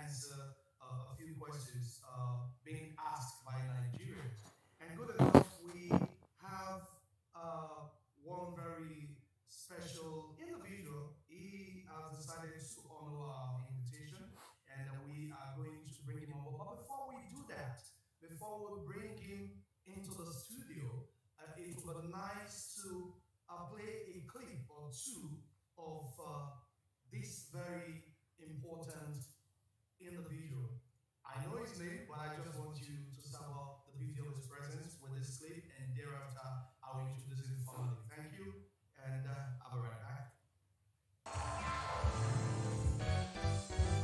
answer a few questions being asked by Nigerians. And good enough, we have one very special individual. He has decided to honor our invitation, and we are going to bring him over. But before we do that, before we bring him into the studio, it would be nice to play a clip or two of this very important individual. I know his name, but I just want you to sum up the beauty of his presence with this clip, and thereafter I will introduce him formally. Thank you, and I'll be right back.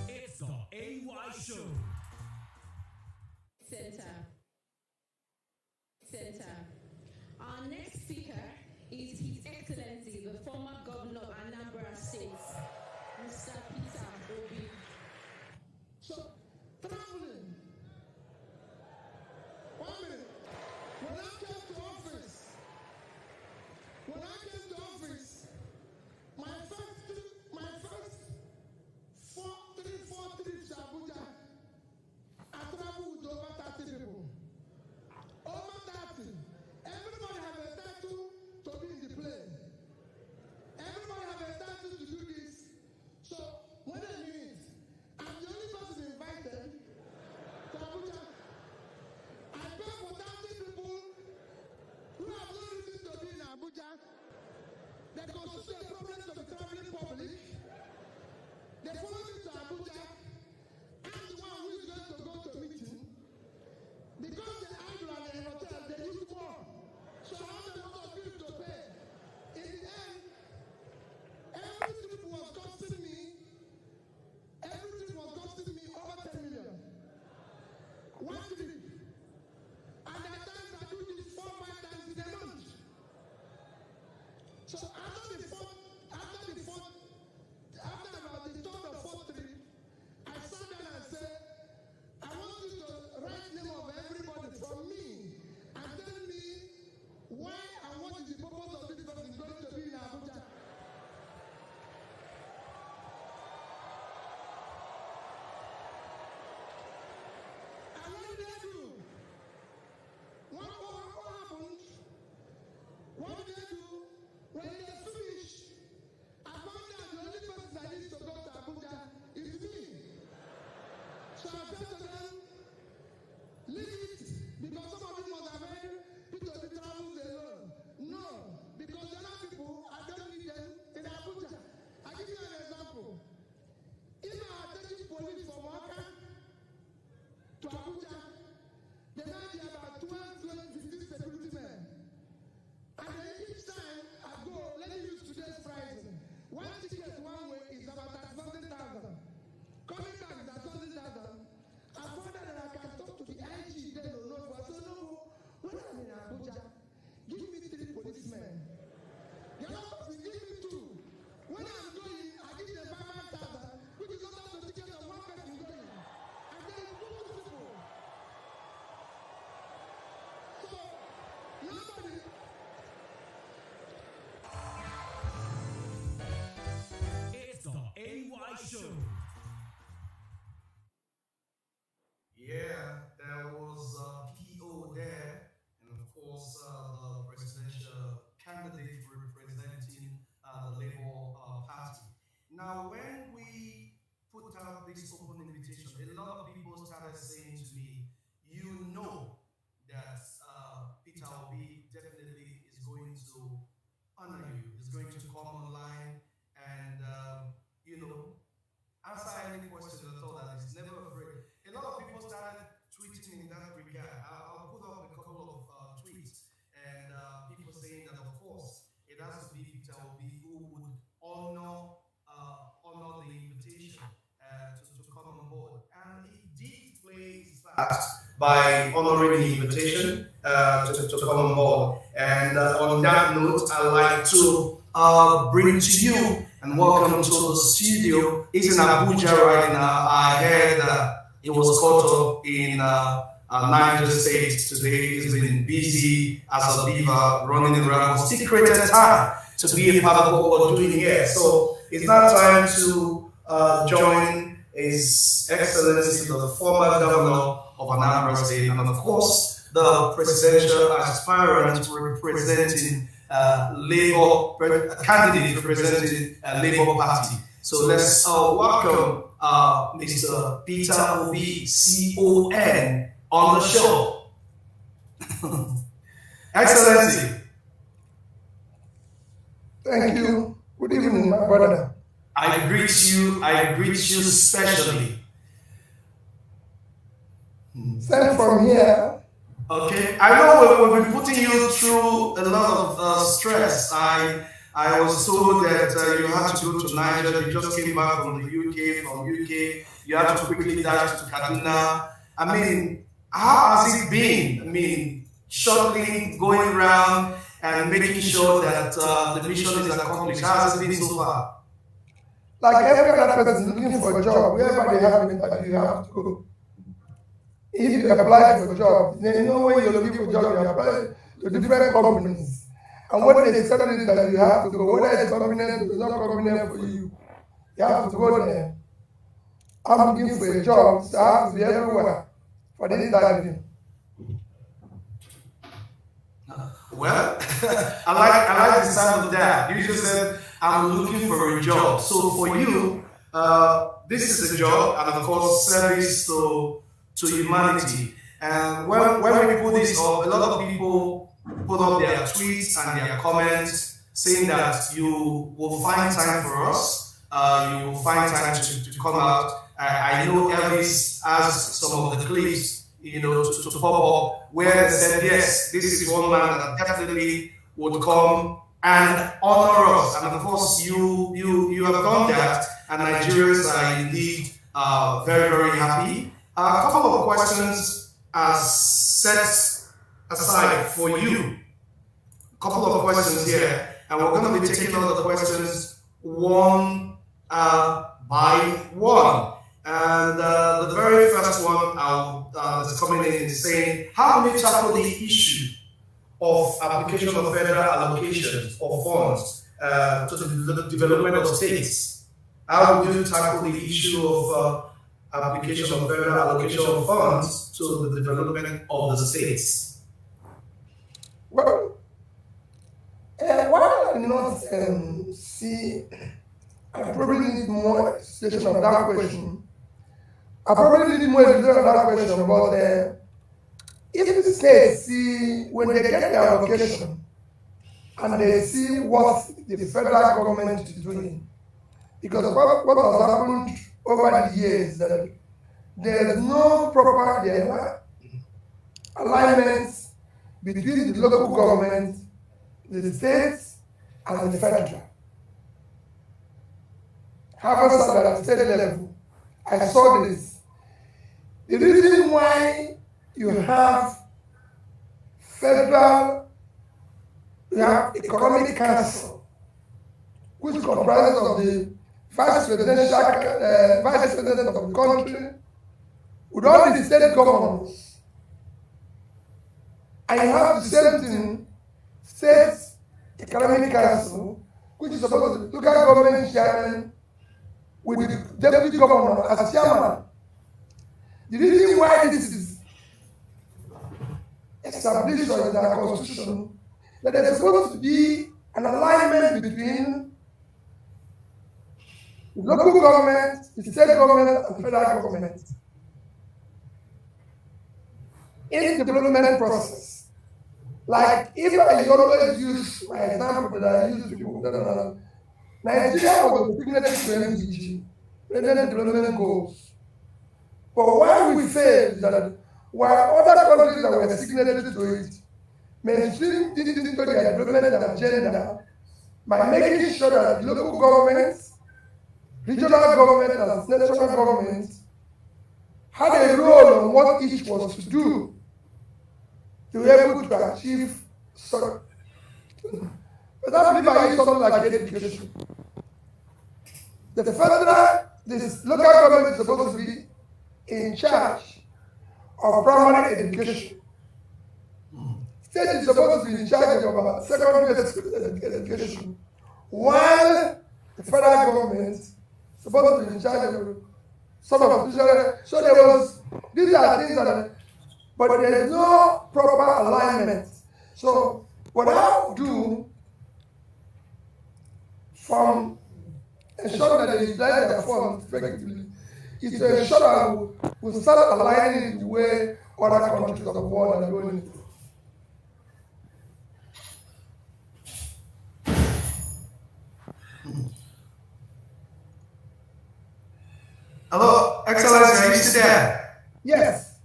It's the AY Show. Center. Our next speaker is His Excellency, the former Governor of Anambra State, Mr. Peter Obi. So, traveling. 1 minute. When I came to office, my first 4 trips to Abuja, I traveled with over 30 people. Over 30. Everybody have a title to be in the plane. Everybody have a title to do this. So, what I mean is, I'm the only person invited to Abuja. I pay for 30 people who have no reason to be in Abuja. They constitute a problem to the traveling public. They follow me to Abuja. I'm the one who is going to go to a meeting. Because they idle at the hotel, they use more. So I have a lot of bills to pay. In the end, every trip was costing me over 10 million. One trip. And at times I do this 4-5 times in a month. So after about the third or fourth trip, I sat down and said, I want you to write name of everybody from me and tell me why and what is the purpose of this person going to be in Abuja. And what did they do? What happened? What did they do? When they finished, I found out the only person that needs to go to Abuja is me. So I said to them, leave it, because some of you must have heard people be traveling alone. No, because the other people, I don't need them in Abuja. I give you an example. If I are taking police from Waka to Abuja, there might be about 12, 15 security men. And then each time I go, let me use today's pricing. One ticket one way is about 30,000. Coming back is 30,000. I found out that I can talk to the IG then or no. I said, no, when I'm in Abuja, give me 3 policemen. The other person, give me 2. When I'm going, I give them 5,000, which is not the ticket of one person going. And then 2 people. So, nobody. It's the AY Show. Yeah, there was PO there, and of course the presidential candidate representing the Labour Party. Now, when we put out this open invitation, a lot of people started saying to me, you know that Peter Obi definitely is going to honor you, is going to come online and, answer any question at all, that he's never afraid. A lot of people started tweeting in that regard. I'll put up a couple of tweets, and people saying that, of course, it has to be Peter Obi who would honor the invitation to come on board. And he did play his part by honoring the invitation to come on board. And on that note, I'd like to bring to you and welcome to the studio. He's in Abuja right now. I heard he was caught up in Niger State today. He's been busy as a beaver running around, but still created time to be a part of what we're doing here. So it's now time to join His Excellency, the former governor of Anambra State, and of course, the presidential aspirant representing Labour, candidate representing Labour Party. So let's welcome Mr. Peter Obi, CON, on the show. Excellency. Thank you. Good evening, my brother. I greet you specially. Sent from here. Okay, I know we've been putting you through a lot of stress. I was told that you had to go to Nigeria. You just came back from the UK. From UK, you had to quickly dash to Kaduna. I mean, how has it been? I mean, shuttling, going around, and making sure that the mission is accomplished. How has it been so far? Like every other person looking for a job, wherever they have it, you have to go. If you apply for a job, then you know when you're looking for a job, you apply to different companies. And what they said is that you have to go, whether it's convenient or it's not convenient for you, you have to go there. I'm looking for a job, so I have to be everywhere for this interview. Well, I like the sound of that. You just said, I'm looking for a job. So for you, this is a job, and of course, service to humanity. And when we put this up, a lot of people put up their tweets and their comments saying that you will find time for us, you will find time to come out. I know Elvis has some of the clips, to pop up where they said, yes, this is one man that definitely would come and honor us. And of course, you have done that, and Nigerians are indeed very, very happy. A couple of questions are set aside for you. A couple of questions here, and we're going to be taking all the questions one by one. And the very first one that's coming in is saying, how do we tackle the issue of application of federal allocations of funds to the development of states? How would you tackle the issue of application of federal allocation of funds to the development of the states? Well, why I not see, I probably need more explanation of that question. I probably need more explanation of that question about if the states see, when they get their allocation and they see what the federal government is doing, because what has happened over the years that there is no proper alignment between the local government, the states, and the federal. However, at the state level, I saw this. The reason why you have federal, you have economic council, which comprises of the vice president of the country, with all the state governors, and you have the same thing, state economic council, which is supposed to look at government chairman with the deputy governor as chairman. The reason why this is established in our constitution, that there's supposed to be an alignment between local government, the state government, and federal government in the development process. Like, if I always use my example that I use to Nigeria was a signatory to MDG, President Development Goals. But why we fail is that while other countries that were signatories to it mainstream this into their development agenda by making sure that local governments, regional government, and national governments had a role on what each was to do to be able to achieve something. But I believe I use something like education. The local government is supposed to be in charge of primary education. State is supposed to be in charge of secondary education, while the federal government is supposed to be in charge of sort of, so there was, these are things that, but there's no proper alignment. So what I'll do from ensuring that they utilize their funds effectively is to ensure that we'll start aligning it the way other countries of the world are doing it. Hello, Excellency, are you still there? Yes.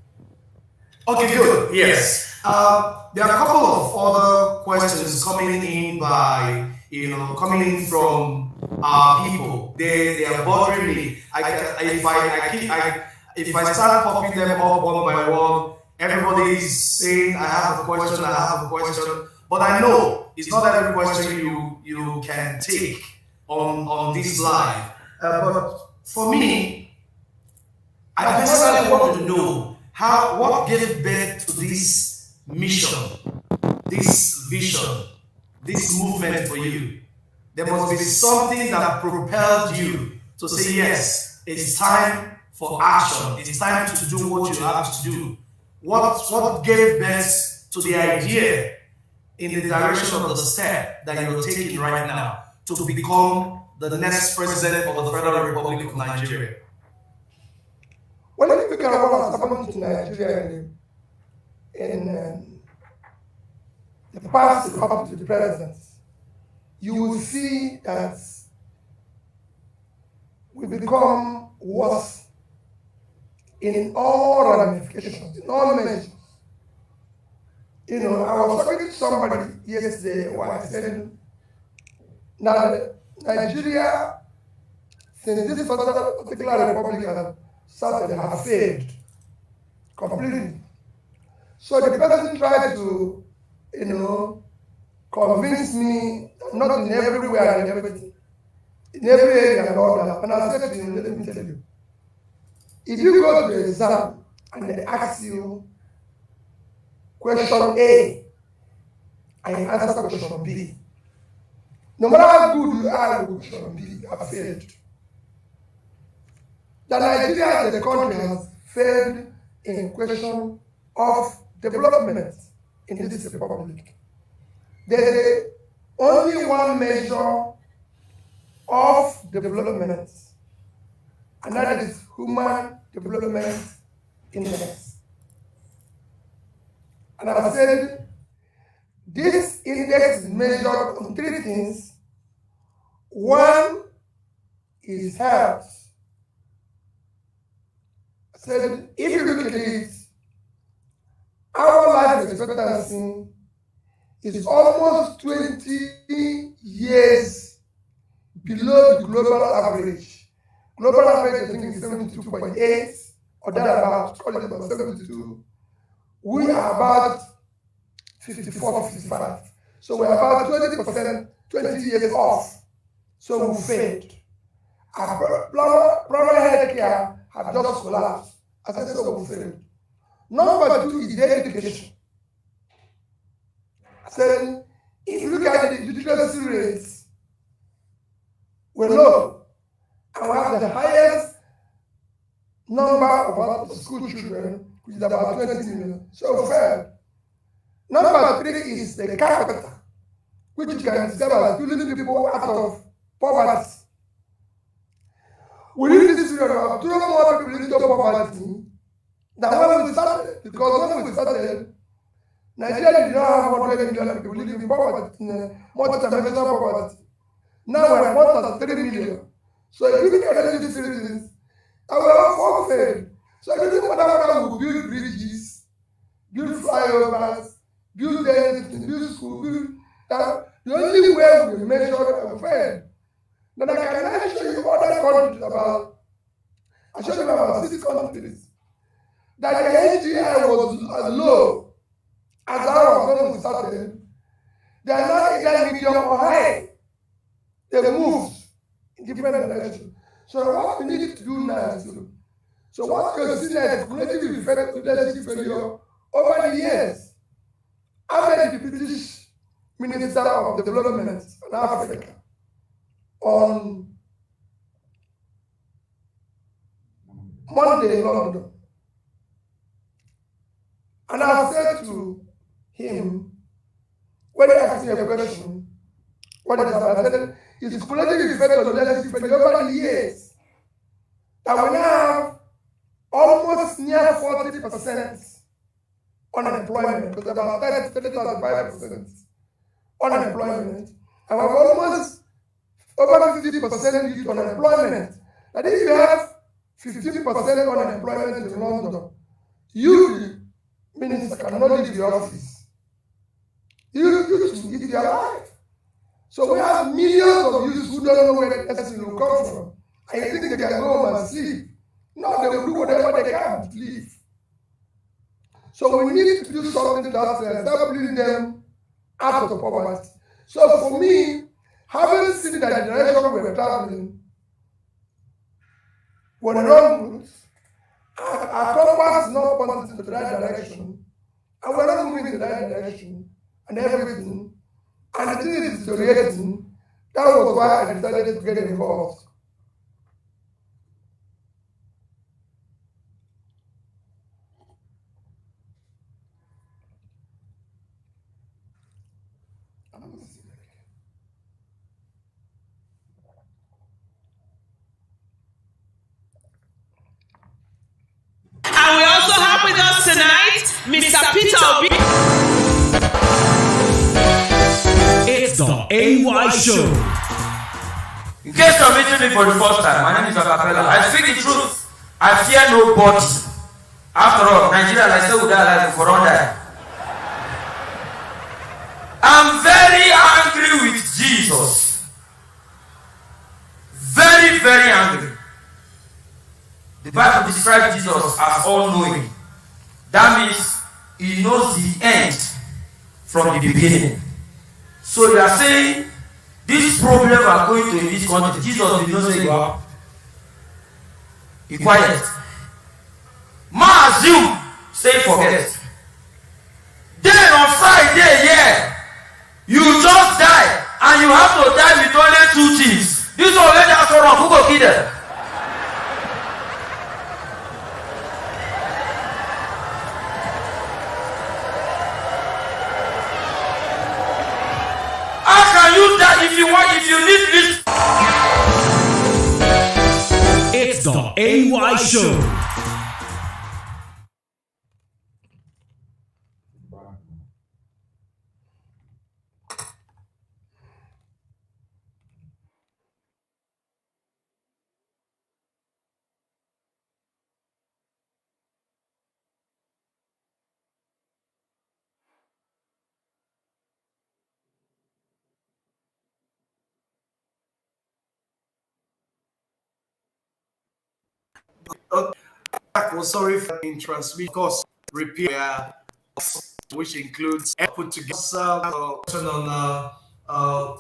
Okay, good. Yes. There are a couple of other questions coming in by, coming in from people. They are bothering me. If I start popping them up one by one, everybody is saying I have a question. But I know it's not every question you can take on this live. But for me, I personally want to know what gave birth to this mission, this vision, this movement for you. There must be something that propelled you to say, yes, it's time for action. It's time to do what you have to do. What gave birth to the idea in the direction of the step that you're taking right now to become the next president of the Federal Republic of Nigeria? Well, if you look at what has happened to Nigeria in the past up to the present, you will see that we become worse in all ramifications, in all measures. I was talking to somebody yesterday who I said, now Nigeria, since this particular republic has started, have failed completely. So the person tried to, convince me that not in everywhere and everything, in every area and all that. And I said to him, let me tell you, if you go to the exam and they ask you question A and you answer question B, no matter how good you are with question B, you have failed. That Nigeria as a country has failed in question of development in this republic. There is only one measure of development, and that is human development index. And I said, this index is measured on three things. One is health. I said, if you look at it, our life expectancy is almost 20 years below the global average. Global average, I think, is 72.8 or thereabouts, call it about 72. We are about 54, 55. So we're about 20%, 20 years off. So we failed. Our primary health care have just collapsed. As I said, so we failed. Number two is education. I said, if you look at the literacy rates, we're low. And we have the highest number of school children, which is about 20 million. So failed. Number three is the capita, which you can discover as building people out of poverty. Within this period, we have 2 more people into poverty than when we started. Because when we started, Nigeria did not have 100 million people living in poverty, multi-dimensional poverty. Now we're 1.3 million. So if you look at these reasons, our all failed. So if you look at whether we build bridges, build flyovers, build dams, build schools, the only way we measure and fail. Then I can show you other countries I showed you about 6 countries that the HDI was as low as ours when we started. They are now either medium or high. They moved in different directions. So what we need to do now is so what you see as cumulative effect of leadership failure over the years. I met the British Minister of Development in Africa on Monday in London. And I said to him, when he asked me a question, what is that? I said, his political effect on leadership over the years. That we now have almost near 40% unemployment, because about 35% unemployment. And we have almost over 50% youth unemployment. That if you have 15% unemployment in London, you, minister, cannot leave the office. You eat your life. So we have millions of youths who don't know where the person will come from. And you think they can go home and sleep. No, they will do whatever they can to leave. So we need to do something that start bringing them out of poverty. So for me, having seen that the direction we were traveling were the wrong route, our compass is not pointing to the right direction, and we're not moving in the right direction, and everything, and the thing is deteriorating. That was why I decided to get involved. And we also have with us tonight Mr. Peter Obi. It's the AY Show. In case you're meeting me for the first time, my name is Acapella. I speak the truth. I fear nobody. After all, Nigeria, like say, would die like for all die. I'm very angry with Jesus. Very, very angry. The Bible describes Jesus as all-knowing. That means he knows the end from the beginning. So you are saying this problem are going to in this country. Jesus will not say you are. Be quiet. Man assume, say forget. Then on Friday, yeah, you just die and you have to die with only two things. This one let us run. Who go kill them? If you want, if you need this. It's the AY Show. Sorry for being transmitted. Of course, repair, which includes put together on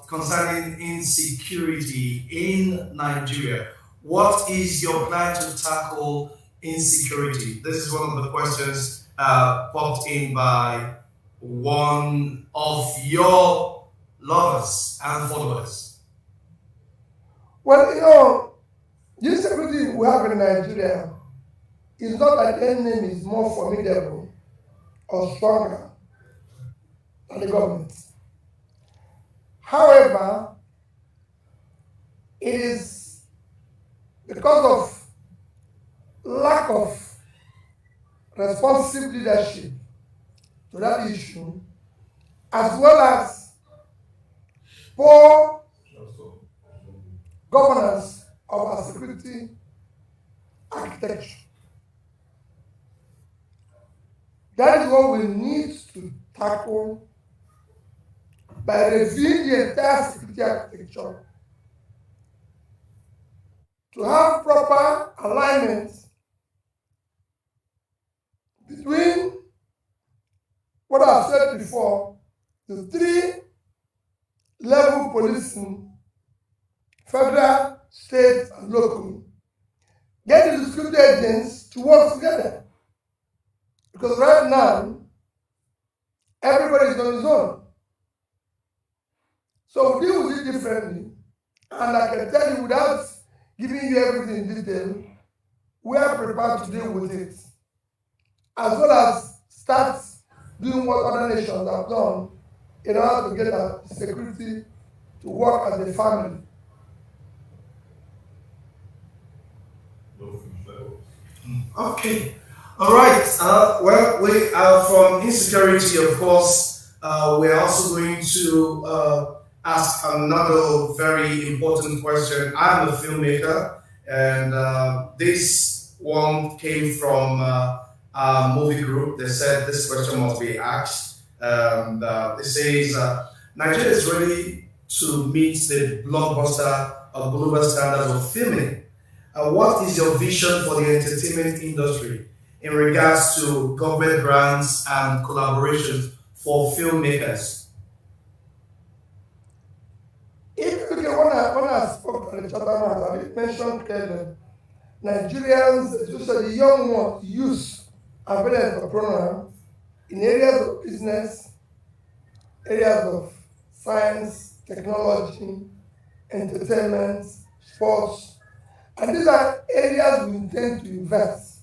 concerning insecurity in Nigeria. What is your plan to tackle insecurity? This is one of the questions popped in by one of your lovers and followers. Well, you know, the insecurity we have in Nigeria is not that any enemy is more formidable or stronger than the government. However, it is because of lack of responsive leadership to that issue, as well as poor governance of our security architecture. That is what we need to tackle by reviewing the entire security architecture to have proper alignment between what I've said before, the 3-level policing, federal, state, and local. Get the security agents to work together. Because right now, everybody is on his own. So we deal with it differently. And I can tell you without giving you everything in detail, we are prepared to deal with it, as well as start doing what other nations have done in order to get our security to work as a family. Okay. All right. Well, we are from insecurity, of course. We are also going to ask another very important question. I'm a filmmaker, and this one came from a movie group. They said this question must be asked. It says, Nigeria is ready to meet the blockbuster or global standards of filming. What is your vision for the entertainment industry in regards to government grants and collaborations for filmmakers? If you look at when I spoke to the chairman, I mentioned clearly, Nigerians, especially the young ones, youth, are very entrepreneurial in areas of business, areas of science, technology, entertainment, sports, and these are areas we intend to invest.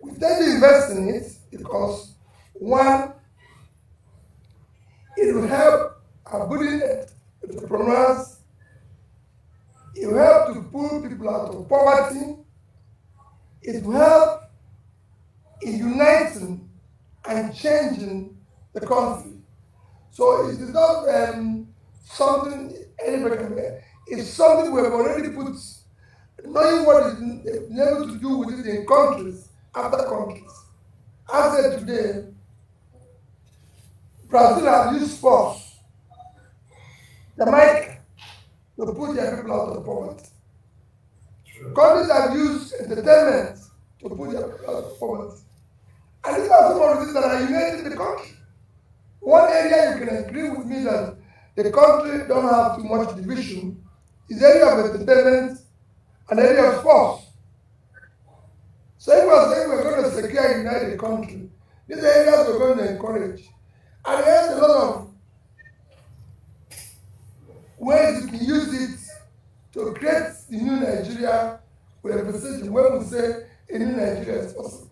We intend to invest in it because, one, it will help our building entrepreneurs, it will help to pull people out of poverty, it will help in uniting and changing the country. So it is not something anybody can make. It's something we have already put, knowing what is been able to do with it in countries after countries. I said today, Brazil have used sports, Jamaica, to put their people out of poverty. Countries have used entertainment to put their people out of poverty. And these are some of the things that are uniting the country. One area you can agree with me that the country don't have too much division is the area of entertainment and the area of sports. So if we're saying we're going to secure and unite the country, these are areas we're going to encourage. And there's a lot of ways you can use it to create the new Nigeria with a precision. When we say a new Nigeria is possible,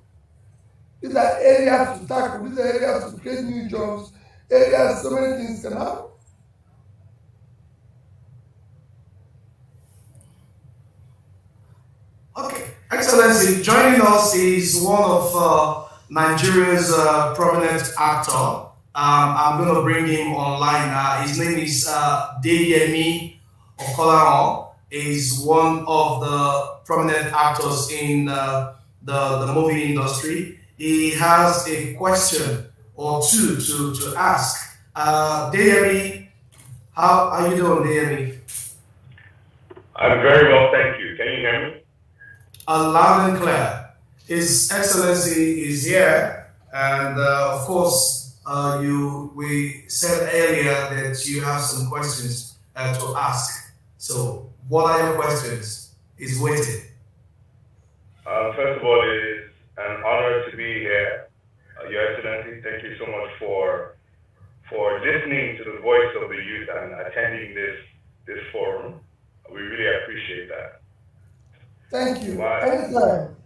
these are areas to tackle, these are areas to create new jobs, areas so many things can happen. Okay, Excellency, joining us is one of Nigeria's prominent actor. I'm going to bring him online. His name is Deyemi Okolahon. Is one of the prominent actors in the movie industry. He has a question or two to ask. Deyemi, how are you doing, Deyemi? I'm very well, thank you. Can you hear me? Loud and clear. His Excellency is here, and of course, we said earlier that you have some questions to ask. So, what are your questions? He's waiting. First of all, it is an honor to be here, Your Excellency. Thank you so much for listening to the voice of the youth and attending this forum. We really appreciate that. Thank you. Anytime.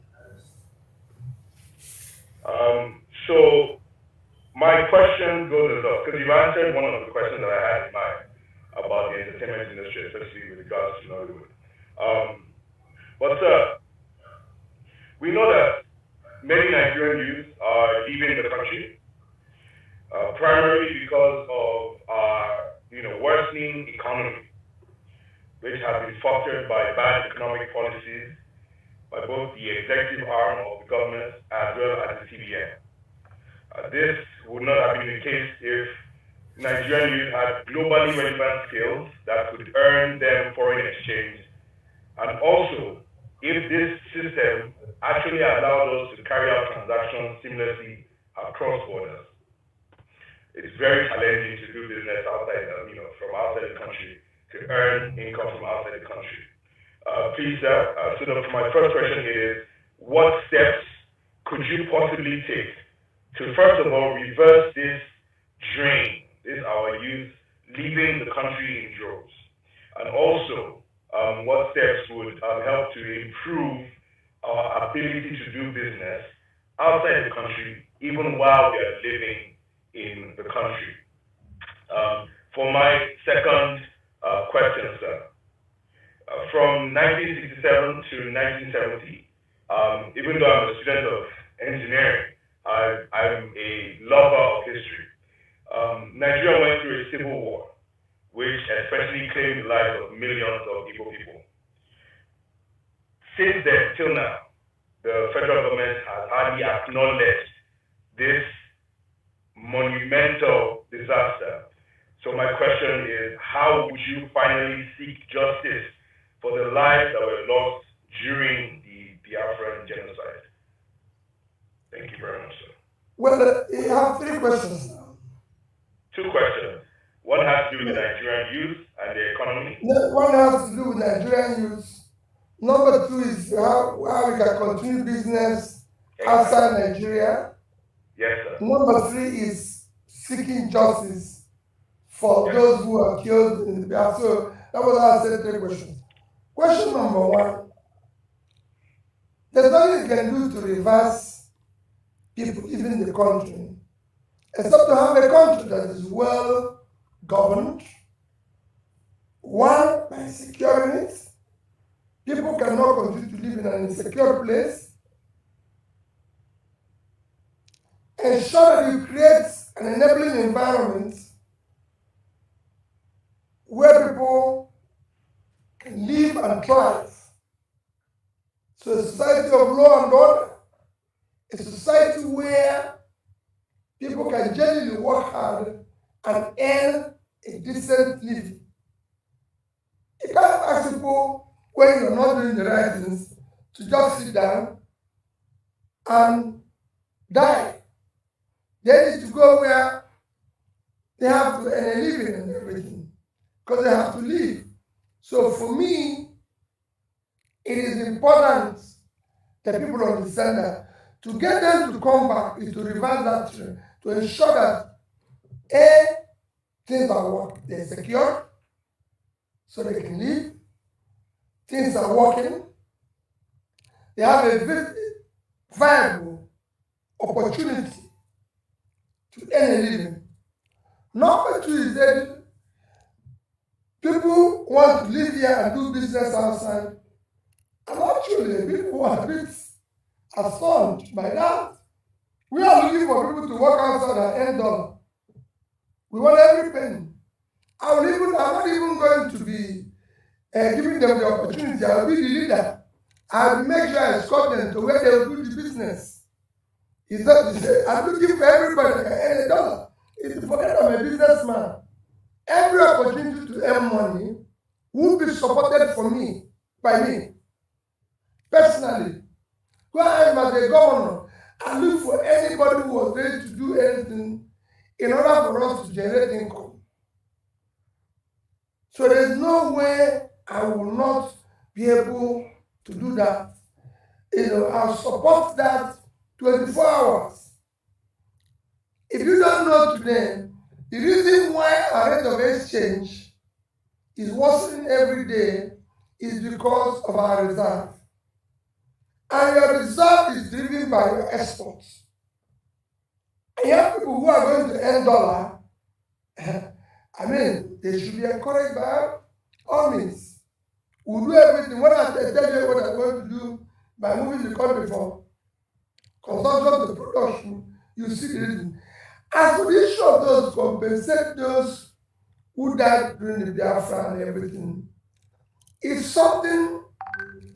So my question goes as well, because you've answered one of the questions that I had in mind about the entertainment industry, especially with regards to Nollywood. But we know that many Nigerian youth are leaving the country, primarily because of our worsening economy, which has been fostered by bad economic policies by both the executive arm of the government as well as the CBN. This would not have been the case if Nigerian youth had globally relevant skills that could earn them foreign exchange, and also if this system actually allowed us to carry out transactions seamlessly across borders. It's very challenging to do business outside, from outside the country, to earn income from outside the country. Please, sir, so my first question is, what steps could you possibly take to, first of all, reverse this drain, our youth leaving the country in droves? And also, what steps would help to improve our ability to do business outside the country, even while we are living in the country? For my second question, sir, from 1967 to 1970, even though I'm a student of engineering, I'm a lover of history. Nigeria went through a civil war, which especially claimed the lives of millions of Igbo people. Since then, till now, the federal government has hardly acknowledged this monumental disaster. So my question is, how would you finally seek justice for the lives that were lost during the Biafran genocide? Thank you very much, sir. Well, you have three questions now. Two questions. One has to do with Nigerian youth and the economy. One has to do with Nigerian youth. Number two is how we can continue business outside Nigeria. Yes, sir. Number three is seeking justice for those who are killed in the Biafra. So that was our said three questions. Question number one: there's nothing you can do to reverse people leaving the country, except to have a country that is well governed. One, by securing it. People cannot continue to live in an insecure place. Ensure that you create an enabling environment where people can live and thrive. So a society of law and order, a society where people can genuinely work hard and earn a decent living. You can't ask people when you're not doing the right things to just sit down and die. They need to go where they have to earn a living and everything, because they have to live. So for me, it is important that people understand that to get them to come back is to reverse that trend, to ensure that things are working, they're secure, so they can live. Things are working. They have a very viable opportunity to earn a living. Number two is that people want to live here and do business outside. And actually, people are a bit astonished by that. We are looking for people to work outside and earn dollar. We want every penny. I'm not even going to be giving them the opportunity. I'll be the leader. I'll make sure I escort them to where they will do the business. I'm looking for everybody that can earn a dollar. Forget I'm a businessman. Every opportunity to earn money will be supported by me. Personally, when I'm as a governor, I look for anybody who was ready to do anything in order for us to generate income. So there's no way I will not be able to do that. I'll support that 24 hours. If you don't know today, the reason why our rate of exchange is worsening every day is because of our reserve. And your reserve is driven by your exports. And you have people who are going to earn dollar. They should be encouraged by all means. We'll do everything. When I tell you what I'm going to do by moving the country from consumption to production, you see the reason. As for the issue of those, compensate those who died during the Biafra and everything, it's something,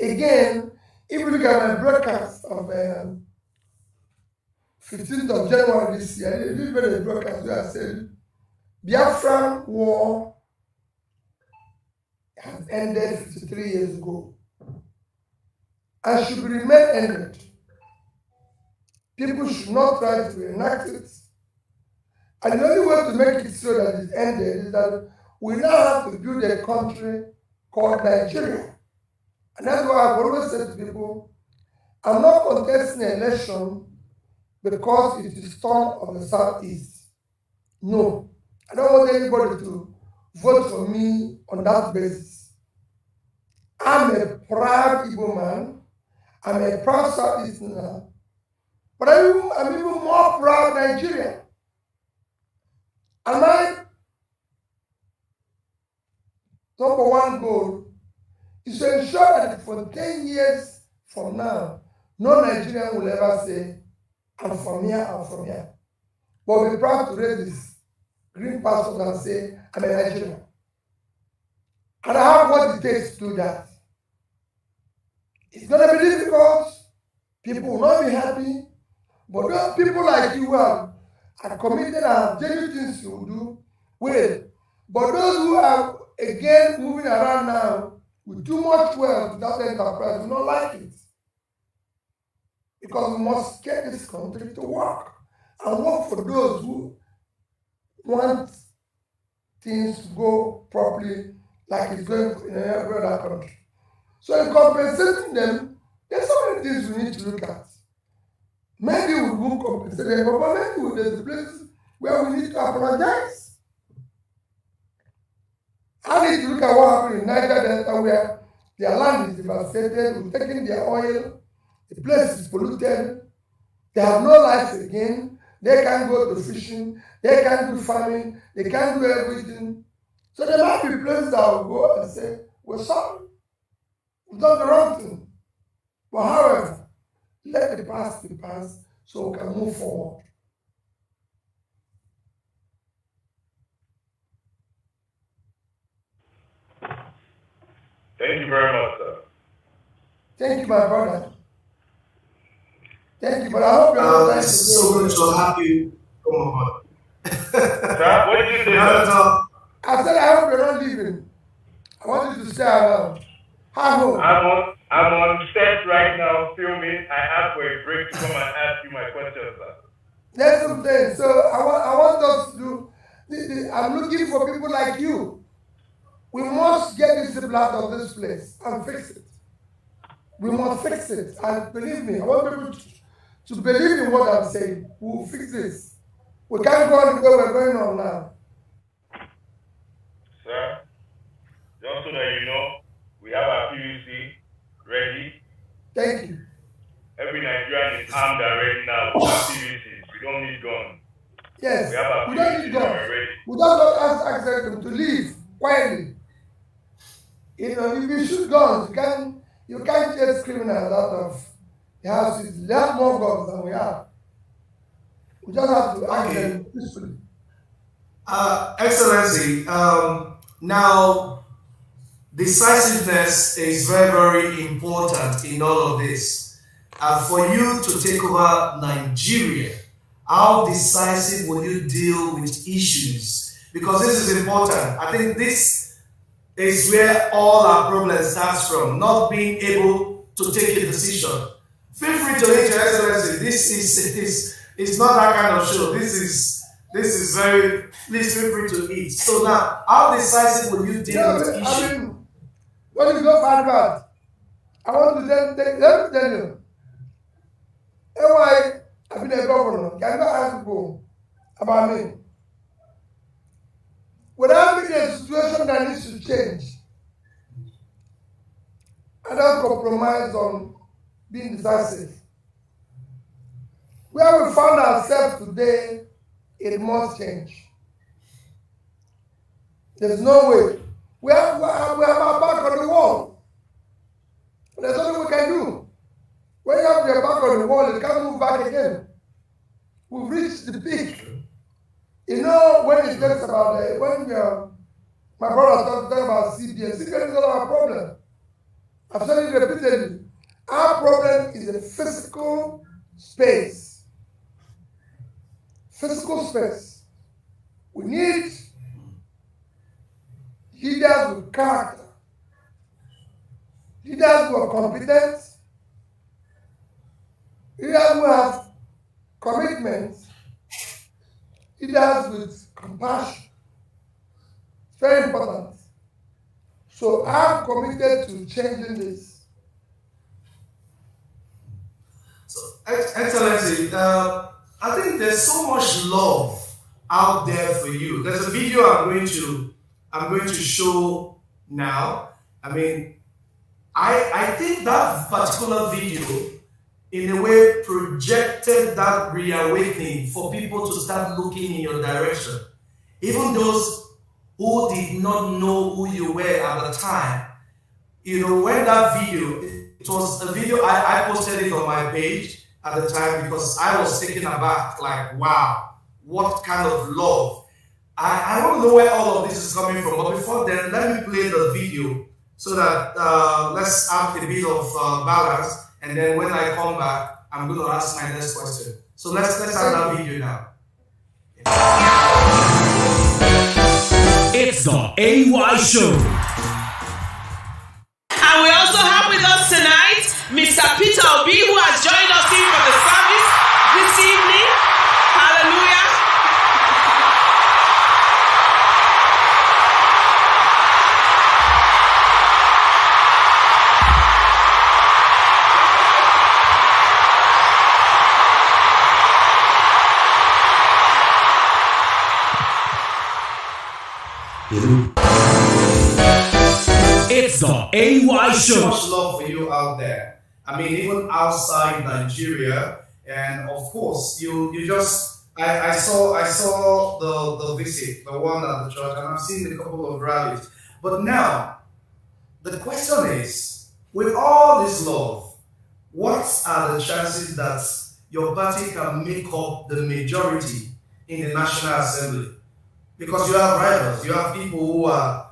again, if you look at my broadcast of 15th of January this year, I did a broadcast where I said, Biafran war has ended 53 years ago and should remain ended. People should not try to enact it. And the only way to make it so that it's ended is that we now have to build a country called Nigeria. And that's why I've always said to people, I'm not contesting an election because it is turn of the Southeast. No. I don't want anybody to vote for me on that basis. I'm a proud Igbo man. I'm a proud Southeasterner. But I'm even more proud Nigerian. And my number one goal is to ensure that for 10 years from now, no Nigerian will ever say, I'm from here, I'm from here. But we're proud to raise this green passport and say, I'm a Nigerian. And I have what it takes to do that. It's going to be difficult. People will not be happy. But those people like you are committed and have genuine things you do, will. But those who are, again, moving around now with too much wealth without enterprise will not like it. Because we must get this country to work. And work for those who want things to go properly like it's going in every other country. So in compensating them, there's so many things we need to look at. Maybe we won't compensate them, but maybe there's places where we need to apologize. I need to look at what happened in Niger Delta where their land is devastated, we've taken their oil, the place is polluted, they have no life again, they can't go to fishing, they can't do farming, they can't do everything. So there might be places that will go and say, we're sorry, we've done the wrong thing. But however, let the past be past so we can move forward. Thank you very much, sir. Thank you, my brother. Thank you, but I hope you're not It's so good to have you. Come on. Sir, what did you say? I said I hope you're not leaving. I want you to stay around. I'm on set right now filming. I asked for a break to come and ask you my questions, sir. That's something. So I want us to do. I'm looking for people like you. We must get this people out of this place and fix it. We must fix it. And believe me, I want people to believe in what I'm saying. We'll fix this. We can't go on the way we're going on now. Sir, just so that you know, we have our PVC ready. Thank you. Every Nigerian is armed and ready now with our PVC. We don't need guns. Yes, We don't need guns. We don't ask them to leave quietly. You know, if you shoot guns, you can't chase criminals out of the houses. They have more guns than we have. We just have to ask them peacefully. Excellency, now decisiveness is very, very important in all of this. For you to take over Nigeria, how decisive will you deal with issues? Because this is important. I think this is where all our problems starts from, not being able to take a decision. Feel free to hit your excellency. This is not that kind of show. This is very, please feel free to eat. So now, how decisive will you deal with issues? I mean, when you go find out, I want to let me tell you. Why I've been a governor, can you ask people about me? Without being a situation that needs to change, I don't compromise on being decisive. Where we found ourselves today, it must change. There's no way. We have our back on the wall. There's nothing we can do. When you have your back on the wall, you can't move back again. We've reached the peak. You know, when it talks about my brother talks about CBN is not our problem. I've said it repeatedly. Our problem is a physical space. Physical space. We need leaders with character. Leaders who are competent. Leaders who have commitment. Leaders with compassion. It's very important. So I'm committed to changing this. So, Excellency, I think there's so much love out there for you. There's a video I'm going to show now. I mean, I think that particular video, in a way, projected that reawakening for people to start looking in your direction. Even those who did not know who you were at the time, when that video, it was a video, I posted it on my page at the time because I was taken aback, like, wow, what kind of love. I don't know where all of this is coming from, but before then, let me play the video so that let's have a bit of balance, and then when I come back, I'm going to ask my next question. So let's have that video now. It's the AY Show. And we also have with us tonight Mr. Peter Obi, who has joined us here for the service this evening. Hallelujah. It's the AY Show. Much love for you out there. I mean, even outside Nigeria, and of course, you just I saw the visit, the one at the church, and I've seen a couple of rallies. But now, the question is, with all this love, what are the chances that your party can make up the majority in the National Assembly? Because you have rivals, you have people who are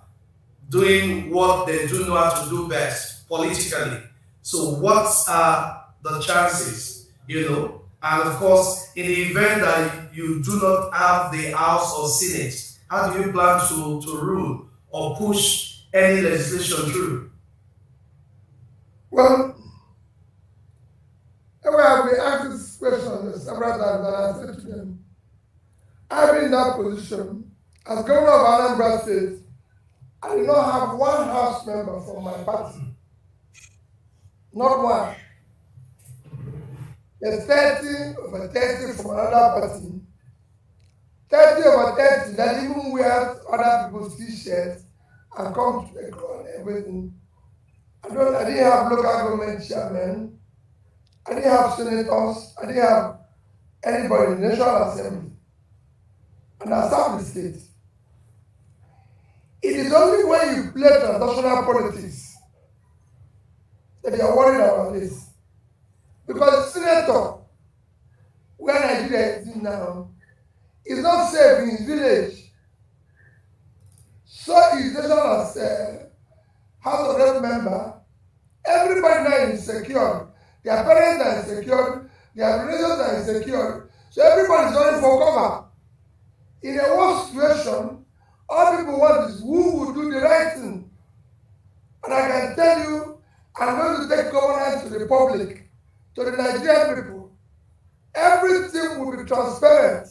doing what they do know how to do best politically. So what are the chances, And of course, in the event that you do not have the House or Senate, how do you plan to rule or push any legislation through? Well, I have been asked this question several times, and I said to them, I've been in that position as governor of Anambra State. I did not have one House member from my party. Not one. There's 30 over 30 from another party. 30 over 30 that even wear other people's t-shirts and come to the ground and everything. I didn't have local government chairmen. I didn't have senators. I didn't have anybody in the National Assembly. And I served the state. It is only when you play transnational politics that you are worried about this. Because the senator, where Nigeria is in now, is not safe in his village. So is the national House of Rep member. Everybody now is insecure. Their parents are insecure. Their relations are insecure. So everybody is running for cover. In a war situation, all people want is who will do the right thing. And I can tell you, I'm going to take governance to the public, to the Nigerian people. Everything will be transparent.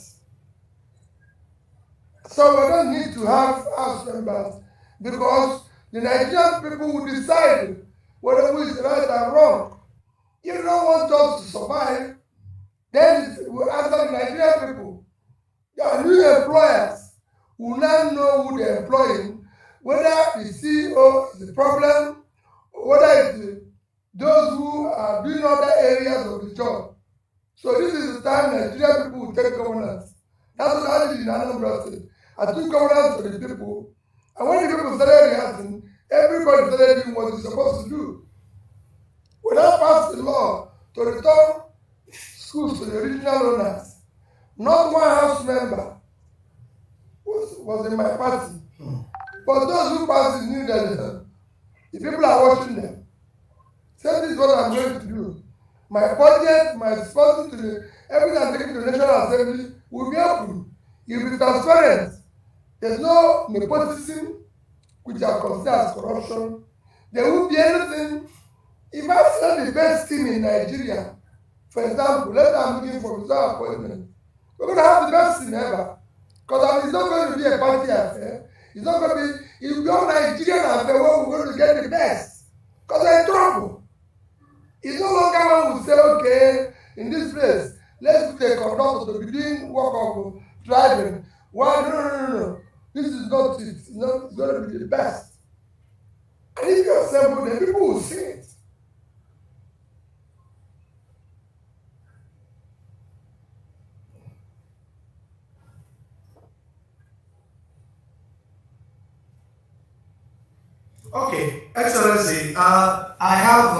So we don't need to have House members because the Nigerian people will decide whether who is right or wrong. If you don't want us to survive, then we'll ask the Nigerian people. There are new employers who now know who they're employing, whether the CEO is the problem, or whether it's those who are doing other areas of the job. So this is the time Nigerian people will take governance. That's what I did in Anambra State. I took governance to the people, and when the people started reacting, everybody started doing what they're supposed to do. When I passed the law to return schools to the original owners, not one House member was in my party. But those who passed it knew that the people are watching them. So this is what I'm going to do. My budget, my response to everything I'm taking to the National Assembly will be open. It will be transparent. There's no nepotism, which are considered as corruption. There won't be anything. If I sell the best team in Nigeria, for example, let's say I'm looking for visa appointment, we're going to have the best team ever. Because it's not going to be a party affair. It's not going to be, it will be all Nigerian affair where we're going to get the best. Because they're in trouble. It's no longer one who say, okay, in this place, let's put a conductor to be doing work of driving. Why? No. This is not it. It's going to be the best. And if you assemble them, people will see it. Okay, Excellency, I have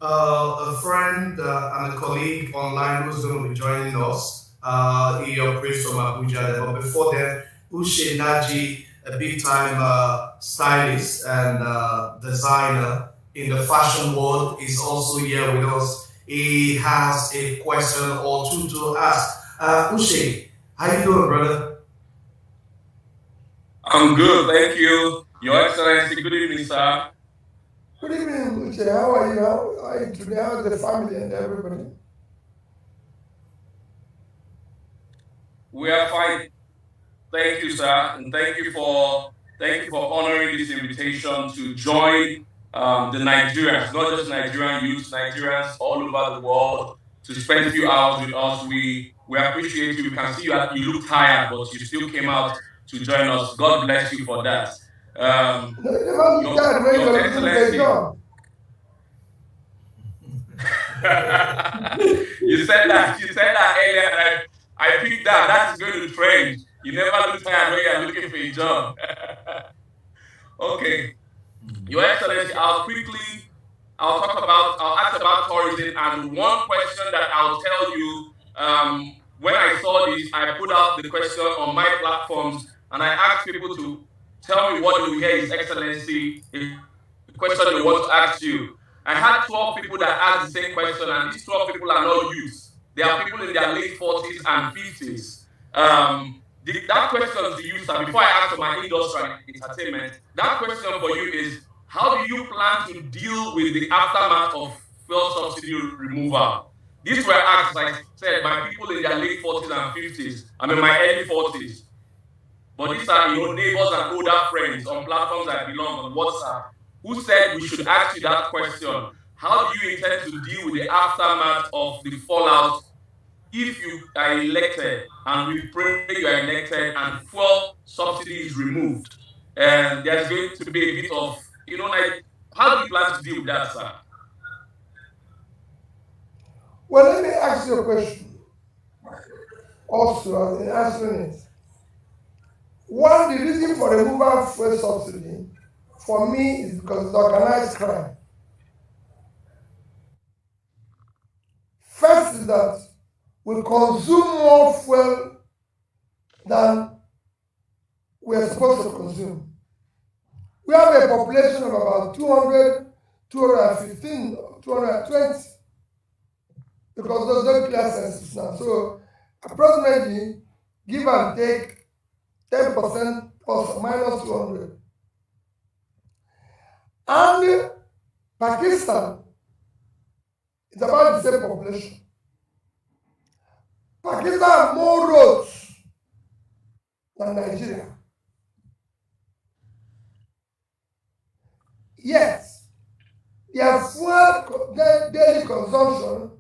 a friend and a colleague online who's going to be joining us. He operates from Abuja, but before then, Ushe Naji, a big time stylist and designer in the fashion world, is also here with us. He has a question or two to ask. Ushe, how you doing, brother? I'm good, thank you. Your Excellency, good evening, sir. Good evening, Uche. How are you? How are you today? How's the family and everybody? We are fine. Thank you, sir, and thank you for honoring this invitation to join the Nigerians, not just Nigerian youth, Nigerians all over the world, to spend a few hours with us. We appreciate you. We can see you look tired, but you still came out to join us. God bless you for that. Your Excellency. You said that earlier, and I picked that. That is going to trend. You never look tired when you're looking for a job. Okay. Your Excellency, I'll ask about tourism, and one question that I'll tell you, when I saw this, I put out the question on my platforms, and I asked people to tell me what they will hear His Excellency, a question they want to ask you. I had 12 people that asked the same question, and these 12 people are not youth. They are people in their late 40s and 50s. That question to you, sir, before I ask for my industry and entertainment, that question for you is, how do you plan to deal with the aftermath of fuel subsidy removal? These were asked, like I said, by people in their late 40s and 50s. I'm in my early 40s. But these are neighbors and older friends on platforms I belong on WhatsApp who said we should ask you that question. How do you intend to deal with the aftermath of the fallout if you are elected, and we pray you are elected, and fuel subsidy is removed? And there's going to be a bit of, like, how do you plan to deal with that, sir? Well, let me ask you a question. Also, in answering it, one, the reason for removal of fuel subsidy for me is because it's organized crime. First is that we consume more fuel than we are supposed to consume. We have a population of about 200, 215, 220, because those don't clear census now. So approximately, give and take 10% plus or minus 200. And Pakistan is about the same population. Pakistan has more roads than Nigeria. Yes, their fuel daily consumption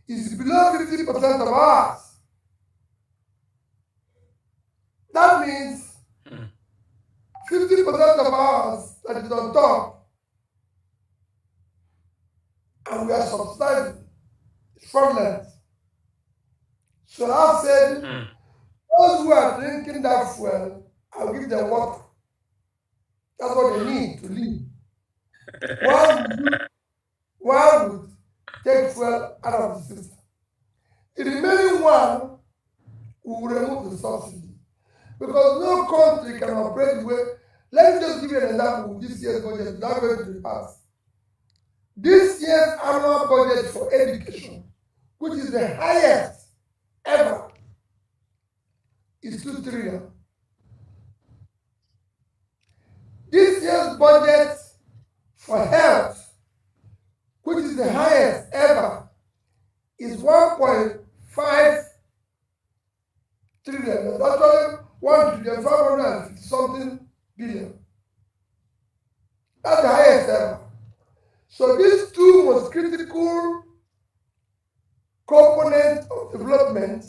is below 50% of ours. That means 50% of ours that is on top, and we are subsidizing. It's fraudulent. So I said, those who are drinking that fuel, I'll give them water. That's what they need to live. One would take fuel out of the system. The remaining one will remove the subsidy. Because no country can operate the way. Let me just give you an example. This year's budget is not going to be passed. This year's annual budget for education, which is the highest ever, is 2 trillion. This year's budget for health, which is the highest ever, is 1.5 trillion. That's actually 1,550 something billion. That's the highest ever. So these two most critical components of development,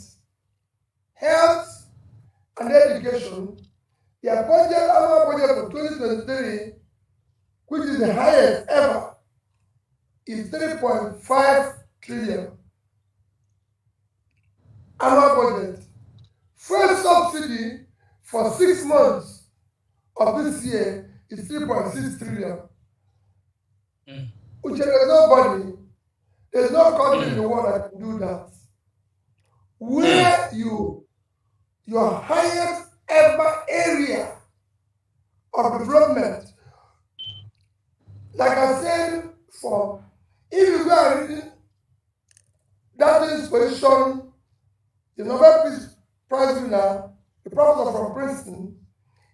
health and education, their budget, annual budget for 2023, which is is the highest ever, is 3.5 trillion. Annual budget. Fuel subsidy for 6 months of this year is 3.6 trillion. Which there is nobody, there's no country in the world that can do that. Where your highest ever area of development, like I said before, if you go and read that position, the Nobel Peace Prize winner, the professor from Princeton,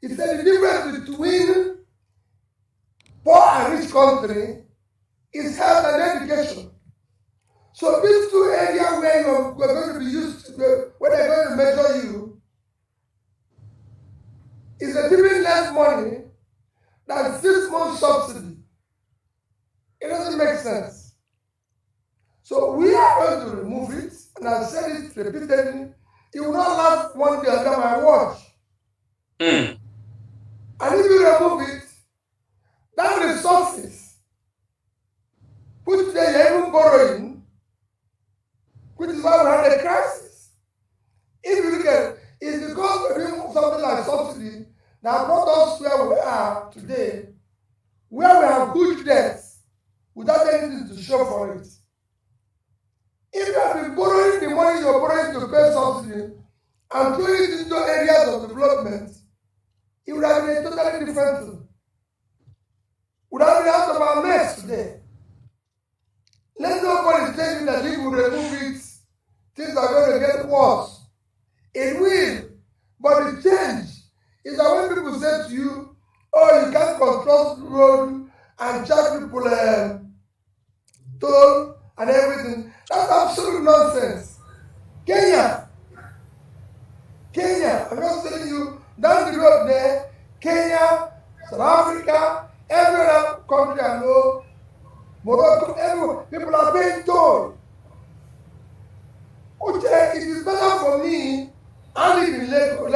he said the difference between poor and rich country is health and education. So these two areas where we're going to be used, where they're going to measure you, is a giving less money than 6 months subsidy. It doesn't make sense. So we are going to remove it, and I've said it repeatedly. It will not last one day under my watch. And if you remove it, that resources, which they are even borrowing, which is why we had a crisis. If you look at it, it's because we're doing something like subsidy that brought us where we are today, where we have huge debts without anything to show for it. If you have been borrowing the money you're borrowing to pay subsidy and throwing it into areas of development, it would have been a totally different thing. Would have been out of our mess today. Let nobody tell you that if we remove it, things are going to get worse. It will. But the change is that when people say to you, oh, you can't control the road and charge people toll and everything, that's absolute nonsense. Kenya, I'm just telling you, down the road there, Kenya, South Africa, every other country I know, Morocco, everywhere, people are paying toll. Okay, it is better for me. I live in Lagos,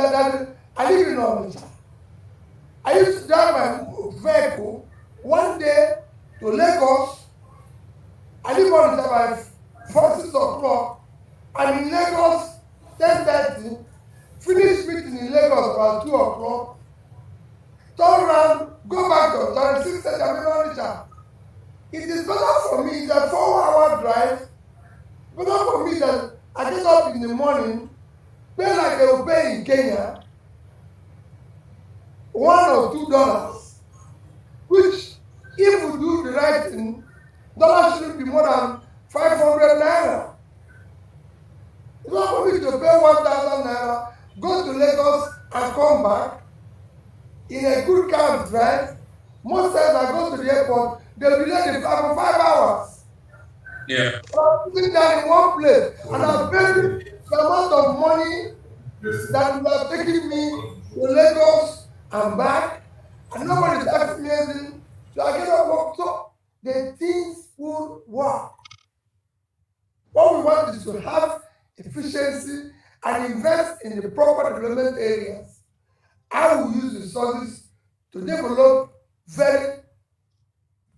I live in Onitsha. I used to drive my vehicle one day to Lagos. I live on Onitsha by 4, 6 o'clock. I'm in Lagos 10:30. Finish meeting in Lagos about 2 o'clock. Turn around, go back to Onitsha, 6:30. I'm in Onitsha. It is better for me that 4-hour drive. Better for me that I get up in the morning, pay like they will pay in Kenya, $1 or $2, which if we do the right thing, dollar shouldn't be more than 500 naira. It's not for me to pay 1,000 naira, go to Lagos and come back in a good car and drive. Most times I go to the airport, they'll be there for 5 hours. Yeah. I'm sitting down in one place and I'm paying the amount of money that would have taken me to Lagos and back, and nobody's asking me anything. So I get up work. So the things will work. What we want is to have efficiency and invest in the proper development areas. I will use resources to develop very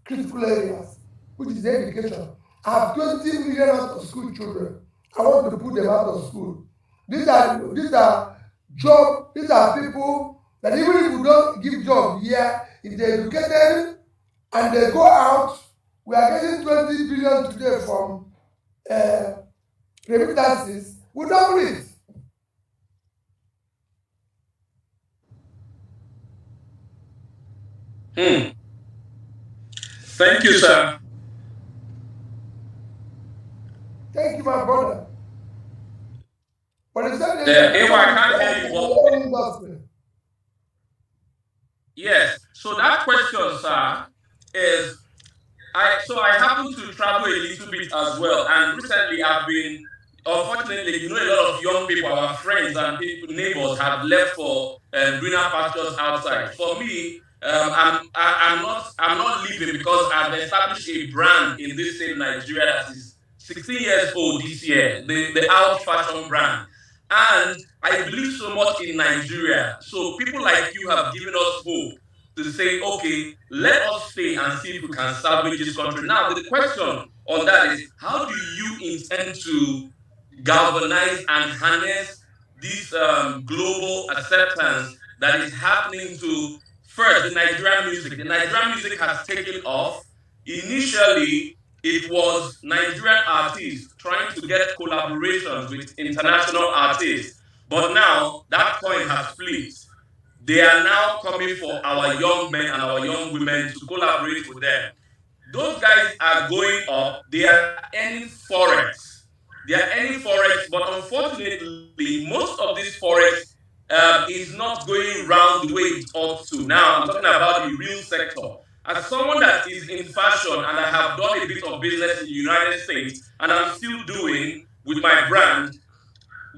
critical areas, which is education. I have 20 million out of school children. I want to put them out of school. These are jobs, these are people that even if we don't give jobs here, if they're educated and they go out, we are getting 20 billion today from remittances. We double it. Thank you, sir. Thank you, my brother. But it's not I can't hear you. Yes. So that question, sir, is I happen to travel a little bit as well, and recently I've been, unfortunately, a lot of young people, our friends and neighbors, have left for greener pastures outside. For me, I'm not leaving because I've established a brand in this same Nigeria that is 16 years old this year, the out fashion brand. And I believe so much in Nigeria. So people like you have given us hope to say, okay, let us stay and see if we can salvage this country. Now, the question on that is, how do you intend to galvanize and harness this global acceptance that is happening to, first, the Nigerian music? The Nigerian music has taken off. Initially, it was Nigerian artists trying to get collaborations with international artists. But now, that coin has flipped. They are now coming for our young men and our young women to collaborate with them. Those guys are going up. They are earning forex. They are earning forex, but unfortunately, most of this forex is not going round the way it ought to. Now, I'm talking about the real sector. As someone that is in fashion, and I have done a bit of business in the United States, and I'm still doing with my brand,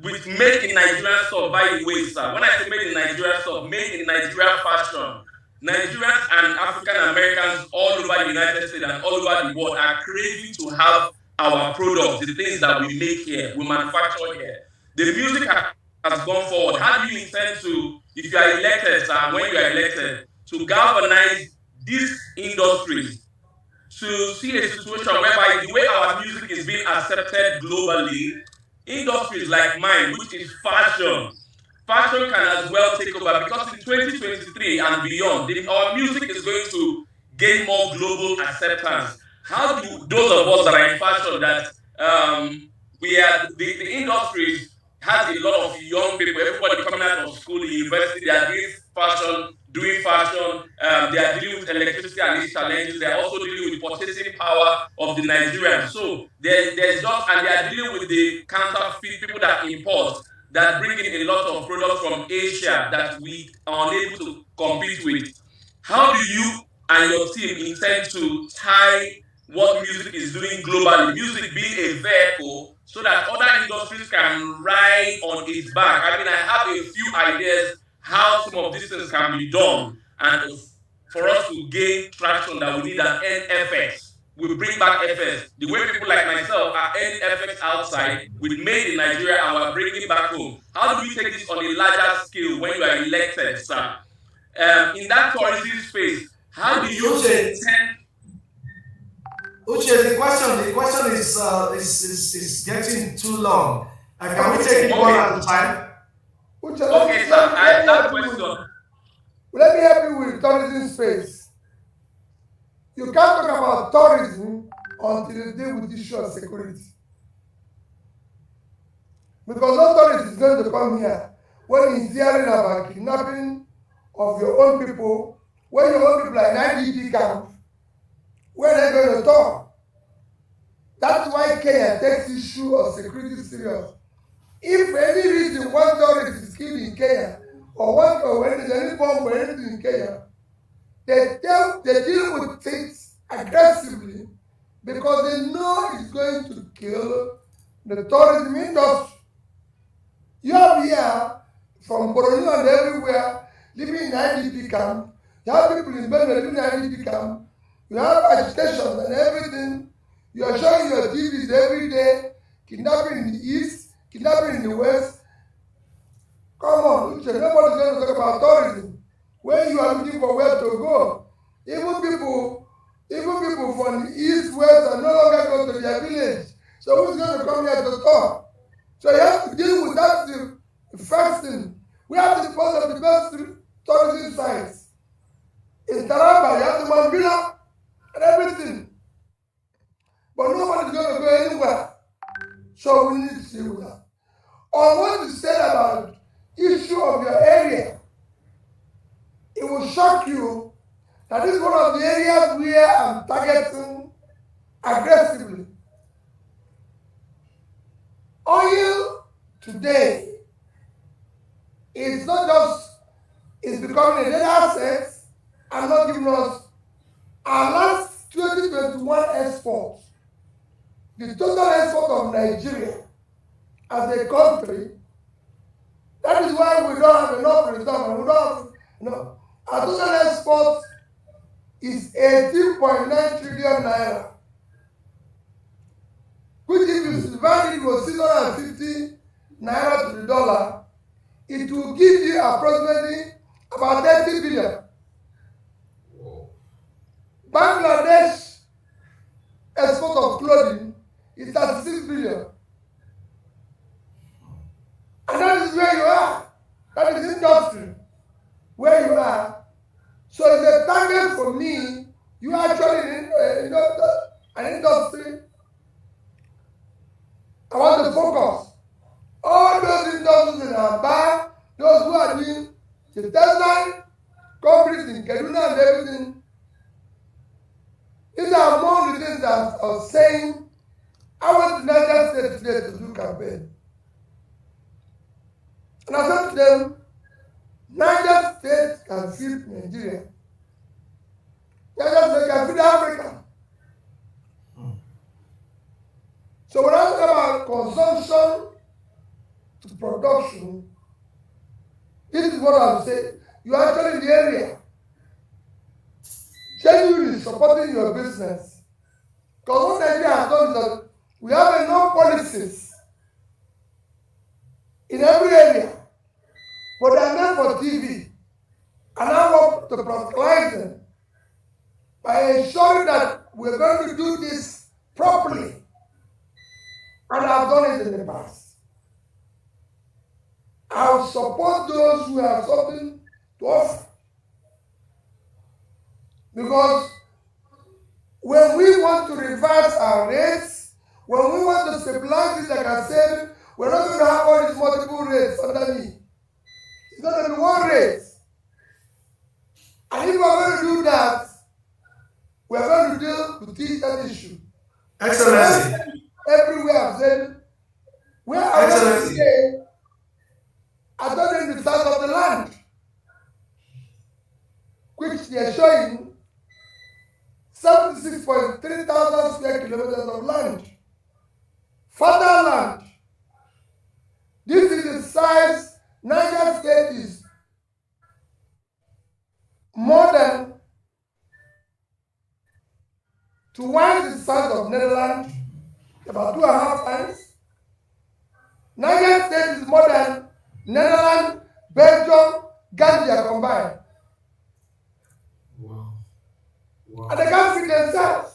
with made in Nigeria stuff, by the way, sir. When I say made in Nigeria stuff, made in Nigeria fashion, Nigerians and African Americans all over the United States and all over the world are craving to have our products, the things that we make here, we manufacture here. The music has gone forward. How do you intend to, if you are elected, sir, when you are elected, to galvanize these industries to see a situation whereby the way our music is being accepted globally, industries like mine, which is fashion can as well take over, because in 2023 and beyond, our music is going to gain more global acceptance. How do those of us that are in fashion, that we are the industries has a lot of young people, everybody coming out of school, university, they are doing fashion, they are dealing with electricity and these challenges. They are also dealing with the purchasing power of the Nigerians. So there's just, and they are dealing with the counterfeit people that import, that bring in a lot of products from Asia that we are unable to compete with. How do you and your team intend to tie what music is doing globally, music being a vehicle, so that other industries can ride on its back? I mean, I have a few ideas how some of these things can be done, and for us to gain traction, that we need an NFS. We bring back FS. The way people like myself are earning FX outside with made in Nigeria, and we're bringing it back home. How do we take this on a larger scale when you are elected, sir? In that tourism space, how do you intend? Uche, the question is getting too long. Can we take it one at a time? Uche, Okay, sir. I have that question. Let me help you with tourism space. You can't talk about tourism until you deal with the issue of security. Because no tourist is going to come here when he's hearing about kidnapping of your own people, when your own people are in IDP camp, where they're going to talk. That's why Kenya takes the issue of security serious. If for any reason one tourist is killed in Kenya, or when there's any bomb or anything in Kenya, they deal with things aggressively because they know it's going to kill the tourism industry. You have here from Borno and everywhere living in IDP camp. You have people in Benue living in IDP camp. You have agitation and everything. You are showing your TVs every day, kidnapping in the east, kidnapping in the west. Come on, nobody's going to talk about tourism when you are looking for where to go. Even people from the east, west are no longer going to their village. So who's going to come here to talk? So you have to deal with that. The first thing. We have the most of the best tourism sites. In Taraba, you have the Mambila and everything. But nobody's going to go anywhere. So we need to deal with that. On what you said about issue of your area, it will shock you that this is one of the areas where I'm targeting aggressively. Oil today is not just, it's becoming a data asset and not giving us our last 2021 exports. The total export of Nigeria as a country, that is why we don't have enough return. We don't have enough. Our total export is 18.9 trillion naira, which if you value it was 650 naira to the dollar, it will give you approximately about 30 billion. Bangladesh export of clothing is 36 billion. And that is where you are. That is industry where you are. So it's a target for me. You are actually in an industry. I want to focus. All those industries in Aba, those who are doing the textile companies in Kaduna and everything, these are among the things that I was saying. I went to Niger State today to do campaign. And I said to them, Niger State can feed Nigeria. Niger State can feed Africa. So when I talk about consumption to production, this is what I would say. You are actually in the area, genuinely supporting your business. Because what Nigeria has done is that we have enough policies in every area, but they are meant for TV. And I want to practicalize them by ensuring that we're going to do this properly. And I've done it in the past. I'll support those who have something to offer. Because when we want to reverse our rates, when we want to stabilize it, like I said, we're not going to have all these multiple rates underneath. It's going to be one rate. And if we're going to do that, we're going to deal with that issue. Excellency. Everywhere I've said, where I went today, I don't know the size of the land, which they are showing 76.3 thousand square kilometers of land. Further land. This is the size Niger State is more than twice the size of Netherlands, about 2.5 times. Niger State is more than Netherlands, Belgium, Gambia combined. Wow. Wow. And they can't feed themselves.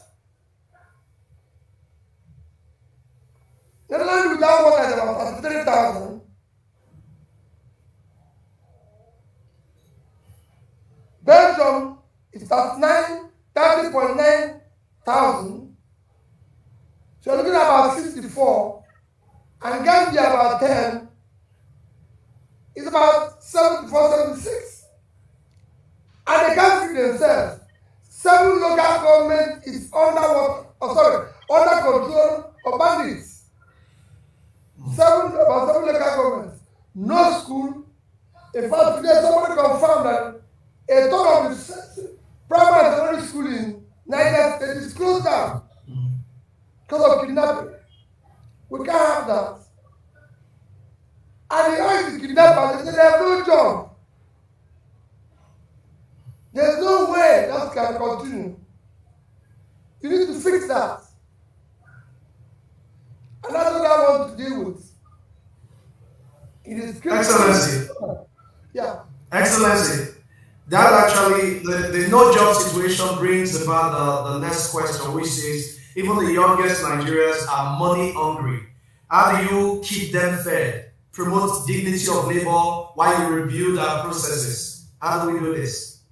Netherlands without water is about 33,000. Belgium is 30.9 thousand. So you're looking at about 64. And Gambia about 10. It's about 74, 76. And they can't feed themselves. 7 local government is under control of bandits. About 7 local governments. No school. In fact, today somebody confirmed that a third of the primary and secondary school in Niger State is closed down because of kidnapping. We can't have that. And the eyes the kidnappers, they say they have no job. There's no way that can continue. You need to fix that. And that's what I want to deal with. It is critical. Excellency. Yeah. Excellency. That actually, the no job situation brings about the next question, which is, even the youngest Nigerians are money hungry. How do you keep them fed? Promote dignity of labor while you rebuild our processes. How do we do this?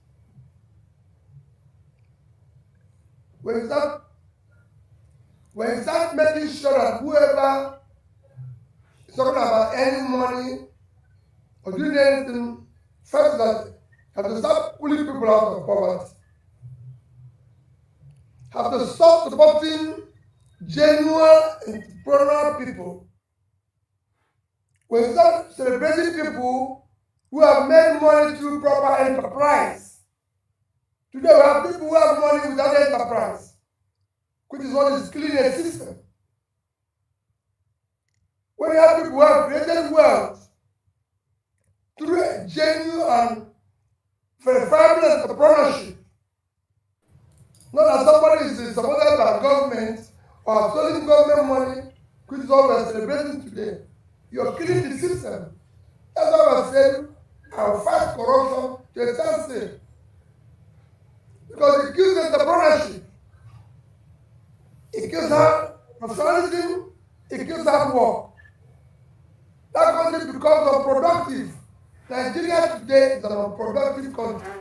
When you start making sure that whoever is talking about earning money or doing anything, first that have to start pulling people out of poverty. Have to stop supporting genuine entrepreneurial people. When you start celebrating people who have made money through proper enterprise. Today we have people who have money without enterprise, which is what is killing the system. When you have people who have created wealth through a genuine and verifiable entrepreneurship, not that somebody is supported by government or stealing government money, which is what we are celebrating today. You're killing the system. That's why I said I'll fight corruption to a standstill. because it kills entrepreneurship, it kills our professionalism, it kills hard work. That country becomes unproductive. Nigeria today is an unproductive country.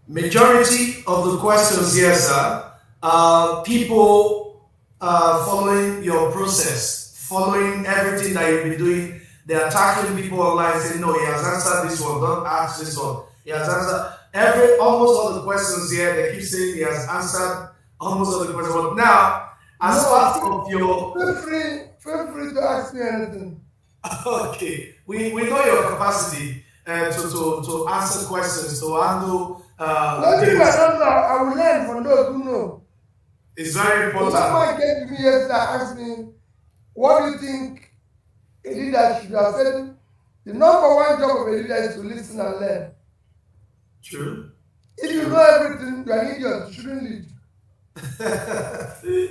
Majority of the questions here, sir, are people following your process, following everything that you've been doing. They're attacking people online, saying, no, he has answered this one, don't ask this one. He has answered almost all the questions here. They keep saying he has answered almost all the questions. But now, as part of your... Feel free to ask me anything. Okay, we know your capacity to answer questions, to handle... I will learn from those who know. It's very important. Someone came to me yesterday and asked me, what do you think a leader should have said? The number one job of a leader is to listen and learn. True. If you know everything, you are an idiot, you shouldn't lead.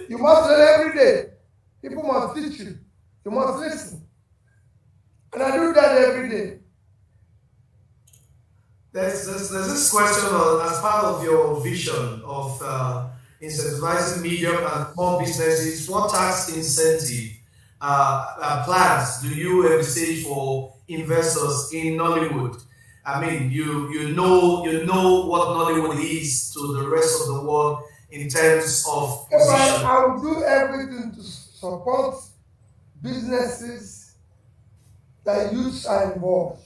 You must learn every day. People must teach you. You must listen. And I do that every day. There's this question as part of your vision of incentivizing medium and small businesses. What tax incentive plans do you envisage for investors in Nollywood? I mean, you know what Nollywood is to the rest of the world in terms of position. I will do everything to support businesses that youths are involved.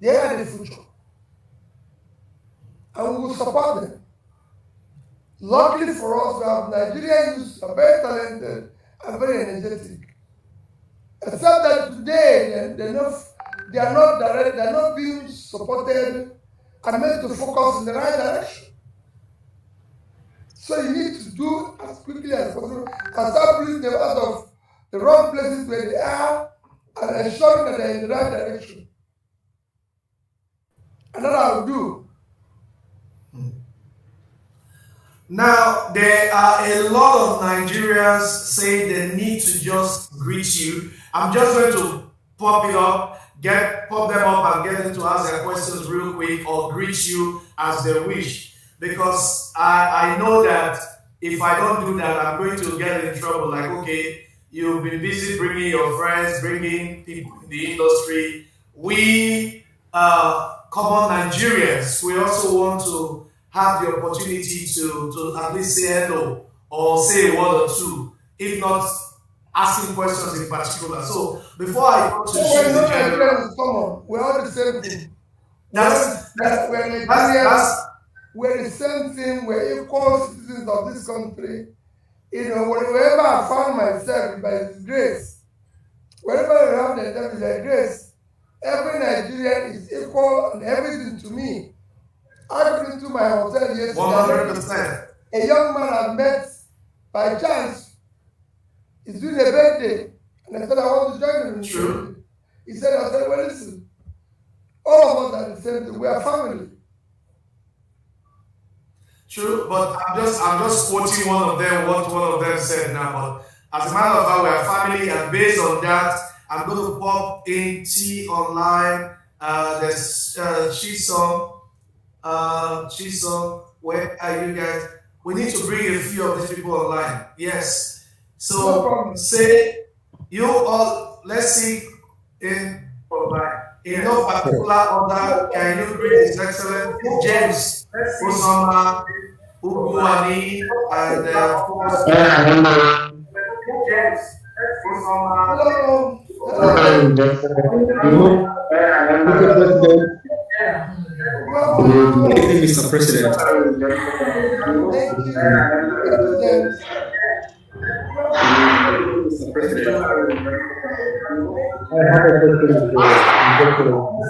They are the future. And we will support them. Luckily for us, we have Nigerian youths who are very talented and very energetic. Except that today they are not being supported and made to focus in the right direction. So you need to do as quickly as possible and start pulling them out of the wrong places where they are and ensuring that they are in the right direction. And that I will do. Now, there are a lot of Nigerians saying they need to just greet you. I'm just going to pop them up and get them to ask their questions real quick or greet you as they wish. Because I know that if I don't do that, I'm going to get in trouble. Like, okay, you've been busy bringing your friends, bringing people in the industry. We, common Nigerians, we also want to have the opportunity to at least say hello or say a word or two, if not asking questions in particular. So before I go to the general, we're all the same thing. We're the same thing. We're equal citizens of this country. You know, wherever I find myself, by His grace, wherever I have the devil, by grace, every Nigerian is equal and everything to me. I got into my hotel yesterday. 100%. A young man I met by chance. He's doing a birthday. And I said, I want to join him. True. He said, well, listen, all of us are the same thing. We are family. True, but I'm just quoting one of them, what one of them said now. But as a matter of fact, we are family, and based on that, I'm going to pop in T online. There's Chisom, where are you guys? We need to bring a few of these people online. Yes. So say you all. Let's see in no particular order. Can you greet His Excellency James Osama Uguani and James Osama. Good evening, Mr. President. Thank you. Mr. President.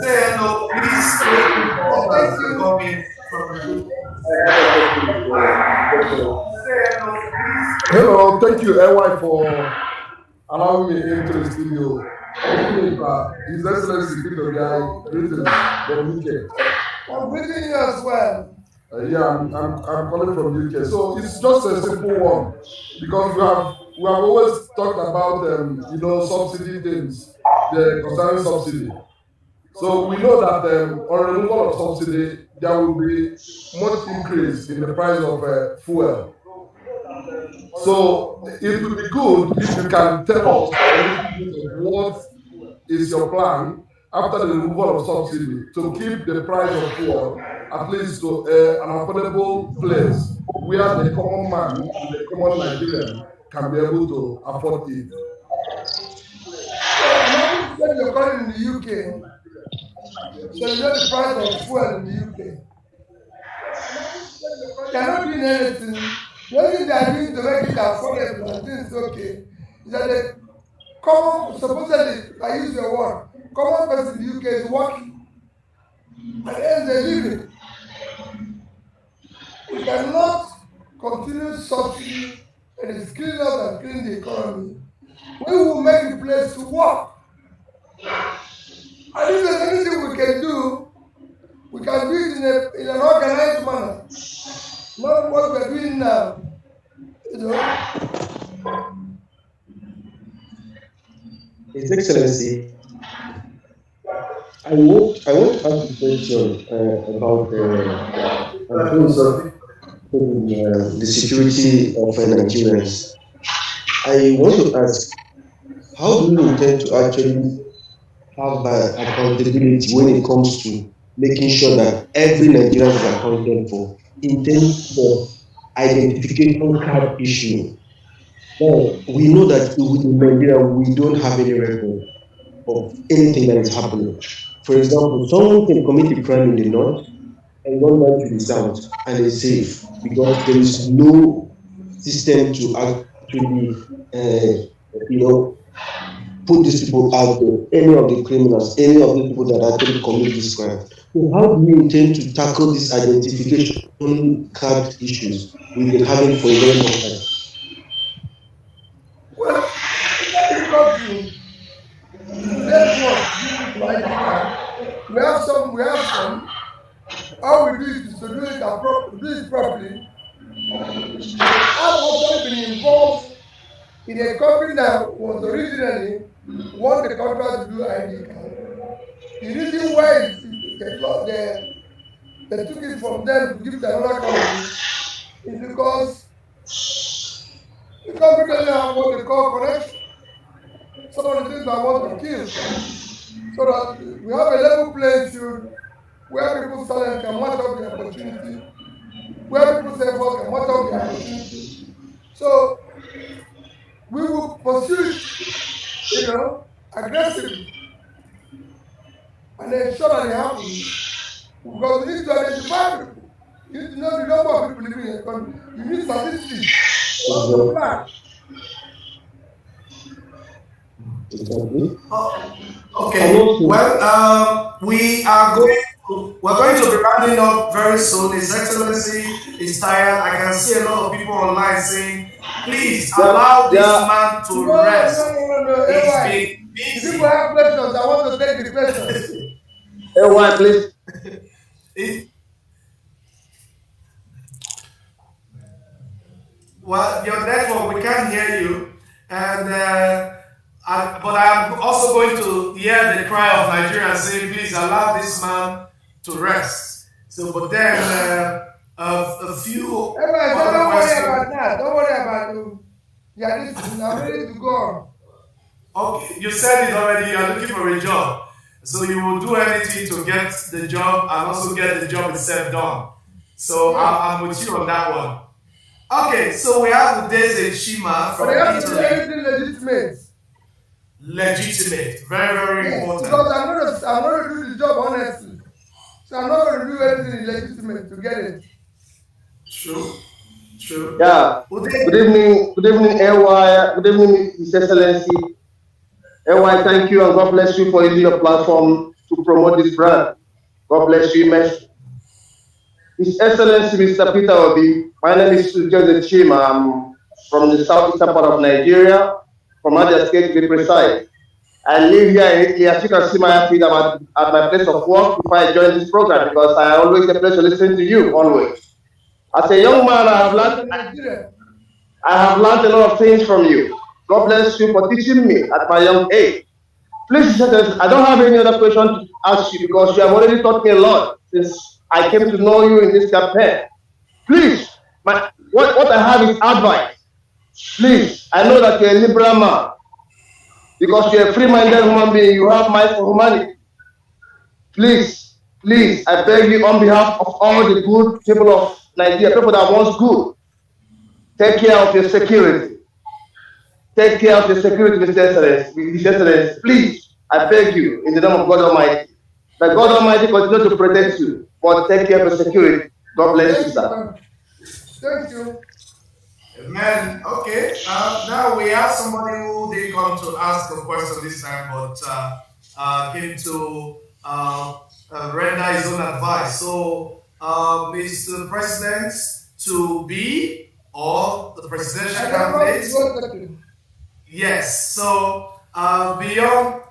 Say hello, please. Hello, thank you, EY, for allowing me into the studio. His Excellency Peter Guy, greetings from UK. I'm greeting you as well. I'm calling from UK. So it's just a simple one because we have always talked about subsidy things, the concerning subsidy. So we know that on removal of subsidy, there will be much increase in the price of fuel. So it would be good if you can tell us what is your plan after the removal of subsidy to keep the price of fuel at least to an affordable place where the common man, the common Nigerian, can be able to afford it. When you're calling in the UK, so you know the price of fuel in the UK. They're not doing anything. The only thing they are doing to make it affordable and things okay is that the common, supposedly, I use your word, common person in the UK is working and earns a living. We cannot continue subsidy and it's killing us and killing the economy. We will make the place to work. And if there's anything we can do, we can do it in an organized manner. Not what we're doing now. You know? His Excellency, I want to ask a question about the security of Nigerians. I want to ask, how do you intend to actually have accountability when it comes to making sure that every Nigerian is accounted for in terms of identification card issue? Well, we know that in Nigeria we don't have any record of anything that is happening. For example, someone can commit a crime in the north and run down to the south and is safe because there is no system to actually, put these people out there, any of the criminals, any of the people that actually commit this crime. So how do you intend to tackle these identification card issues we've been having for a very long time? Well, we have some. All we do is to do it properly. I've also been involved in a company that was originally won the contract to do ID card. The reason why they took it from them to give it to another company is because the company doesn't have what they call connection. Some of the things I want to kill. So that we have a level playing field where people's talent can match up the opportunity, where people's effort can match up the opportunity. So we will pursue it, aggressively and ensure that it happens. Because we need to identify people. You need to know the number of people living in the country. You need statistics. What's the plan? Okay. Well, we're going to be rounding up very soon. His Excellency is tired. I can see a lot of people online saying, please allow this man to rest. No. He's been busy. People have questions. I want to take the questions. Everyone, please. Well, your network, we can't hear you. And but I'm also going to hear the cry of Nigerians saying, please allow this man to rest. So, but then a few. Don't worry about that. Don't worry about it. Yeah, I'm ready to go. Okay, you said it already. You are looking for a job, so you will do anything to get the job and also get the job itself done. So I'm with you on that one. Okay, so we have Udeze Shima from Italy. Legitimate. Legitimate, very important. Because I'm going to do the job honestly. So I'm not going to do anything illegitimate to get it. True. Yeah. Good evening, AY. Good evening, His Excellency. AY, thank you and God bless you for using your platform to promote this brand. God bless you immensely. His Excellency, Mr. Peter Obi, my name is Joseph Chima. I'm from the southeastern part of Nigeria, from Abia State to be precise. I live here in Italy. As you can see my feet, I'm at my place of work before I join this program because I always get a pleasure listening to you, always. As a young man, I have learned a lot of things from you. God bless you for teaching me at my young age. Please, I don't have any other question to ask you because you have already taught me a lot since I came to know you in this campaign. Please, what I have is advice. Please, I know that you're a liberal man because you're a free-minded human being. You have mind for humanity. Please, I beg you on behalf of all the good people of Nigeria, people that want good, take care of your security. Take care of your security, Mr. Excellence. Please, I beg you, in the name of God Almighty. That God Almighty continue to protect you, but take care of your security. God bless you, sir. Thank you. Amen. Okay. Now we have somebody who didn't come to ask a question this time, but came to render his own advice. So, Mr. President, to be or the presidential candidate. Yes. So beyond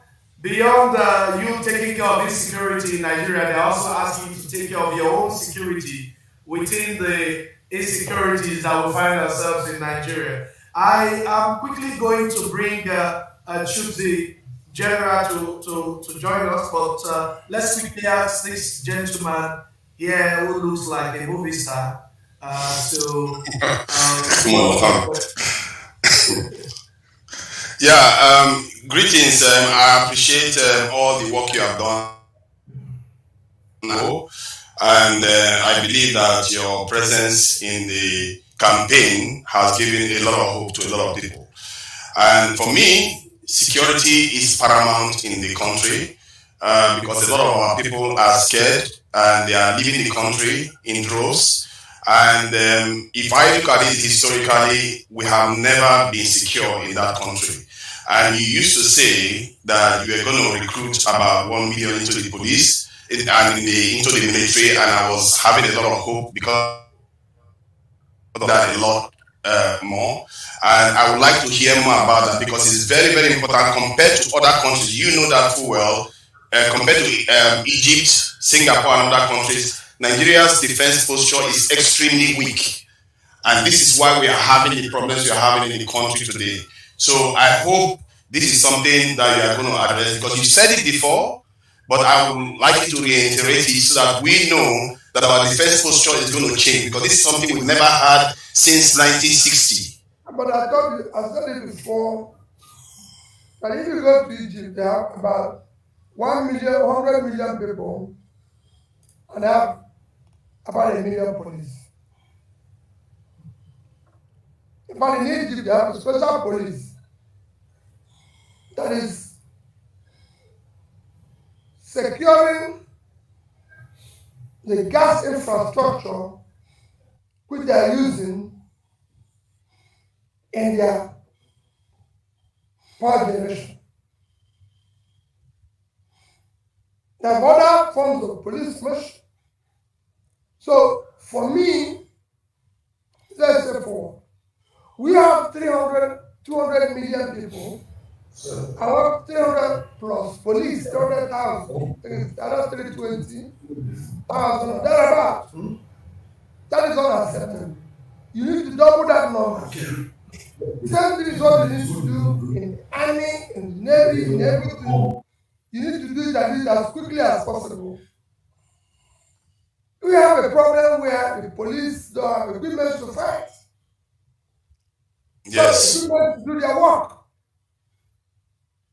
you taking care of insecurity in Nigeria, they also ask you to take care of your own security within the insecurities that we find ourselves in Nigeria. I am quickly going to bring the General to join us, but let's quickly ask this gentleman here who looks like a movie star Greetings. I appreciate all the work you have done now, and I believe that your presence in the campaign has given a lot of hope to a lot of people. And for me, security is paramount in the country because a lot of our people are scared and they are leaving the country in droves. And if I look at it historically, we have never been secure in that country. And you used to say that you were going to recruit about 1 million into the police and into the military, and I was having a lot of hope because of that a lot more. And I would like to hear more about that because it's very, very important compared to other countries. You know that full well. Compared to Egypt, Singapore, and other countries, Nigeria's defense posture is extremely weak. And this is why we are having the problems we are having in the country today. So I hope this is something that you are going to address because you said it before, but I would like you to reiterate it so that we know that our defense posture is going to change because this is something we've never had since 1960. But I said it before, that if you go to Egypt, they have about 100 million people and have about 1 million police. But in Egypt, they have a special police that is securing the gas infrastructure which they are using in their power generation. There are other forms of police much. So for me, let's say we have 200 million people. I want 300 plus police, 300,000, another 320,000, thereabouts. That is unacceptable. You need to double that number. Same thing is what you need to do in the army, in the navy, in everything. You need to do it as quickly as possible. We have a problem where the police don't have equipment to fight. Yes. So equipment to do their work.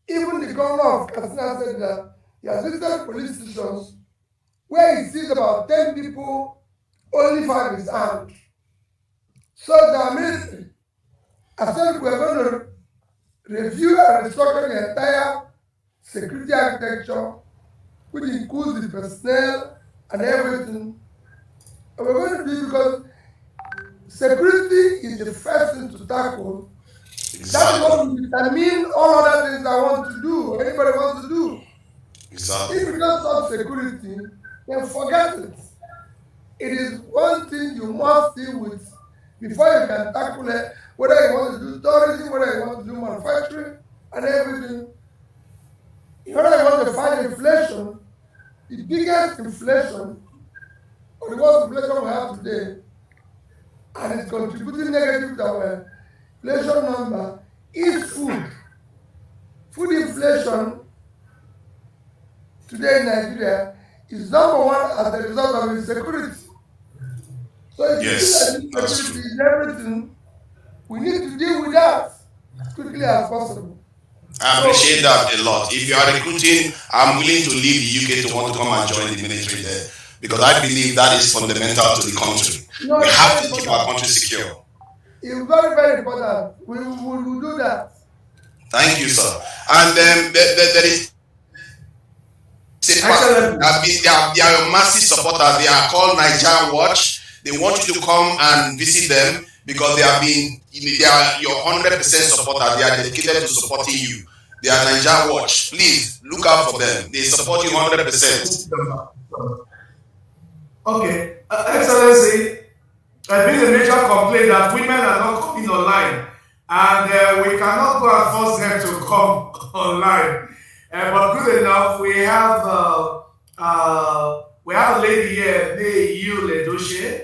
Even the governor of Katsina said that he has visited police stations where he sees about 10 people, only 5 is armed. So the military, I said we are going to review and restructure the entire security architecture, which includes the personnel and everything. And we're going to do it because security is the first thing to tackle. Exactly. That is what will determine all other things I want to do, or anybody wants to do. Exactly. If you don't solve security, then forget it. It is one thing you must deal with before you can tackle it, whether you want to do tourism, whether you want to do manufacturing, and everything. Whether you want to fight inflation, the biggest inflation, or the worst inflation we have today, and it's contributing negative to our inflation number, is food. Food inflation today in Nigeria is number one as a result of insecurity. So if you see that insecurity is everything, we need to deal with that as quickly as possible. I appreciate that a lot. If you are recruiting, I'm willing to leave the UK to want to come and join the military there, because I believe that is fundamental to the country. We have to keep our country secure. It's very, very important. We will do that. Thank you, sir. And there is they are massive supporters. They are called Nigerian Watch. They want you to come and visit them because they are your 100% supporters. They are dedicated to supporting you. They are Nigerian Watch. Please look out for them. They support you 100%. Okay, Excellency, there's been a major complaint that women are not coming online, and we cannot go and force them to come online. But good enough, we have a lady here, Leah.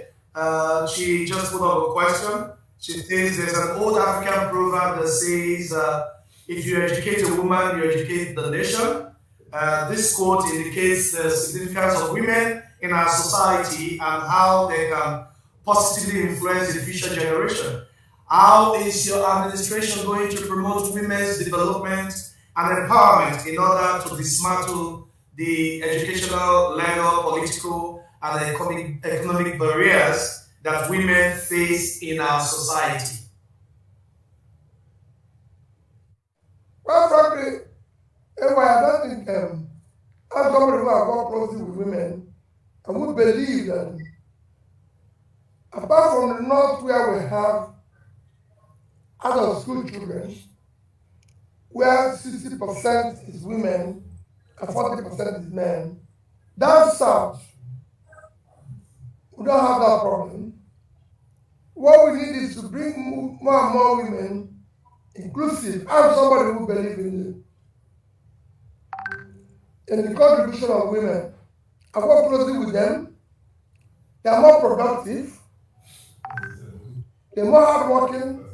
She just put up a question. She says there's an old African proverb that says, if you educate a woman, you educate the nation. This quote indicates the significance of women in our society and how they can positively influence the future generation. How is your administration going to promote women's development and empowerment in order to dismantle the educational, legal, political, and economic barriers that women face in our society? Well, frankly, I don't think I'm somebody who has worked closely with women, and we believe that apart from the north where we have adult school children, where 60% is women and 40% is men, down south, we don't have that problem. What we need is to bring more and more women inclusive. I'm somebody who believes in the contribution of women. I work closely with them. They are more productive. They're more hardworking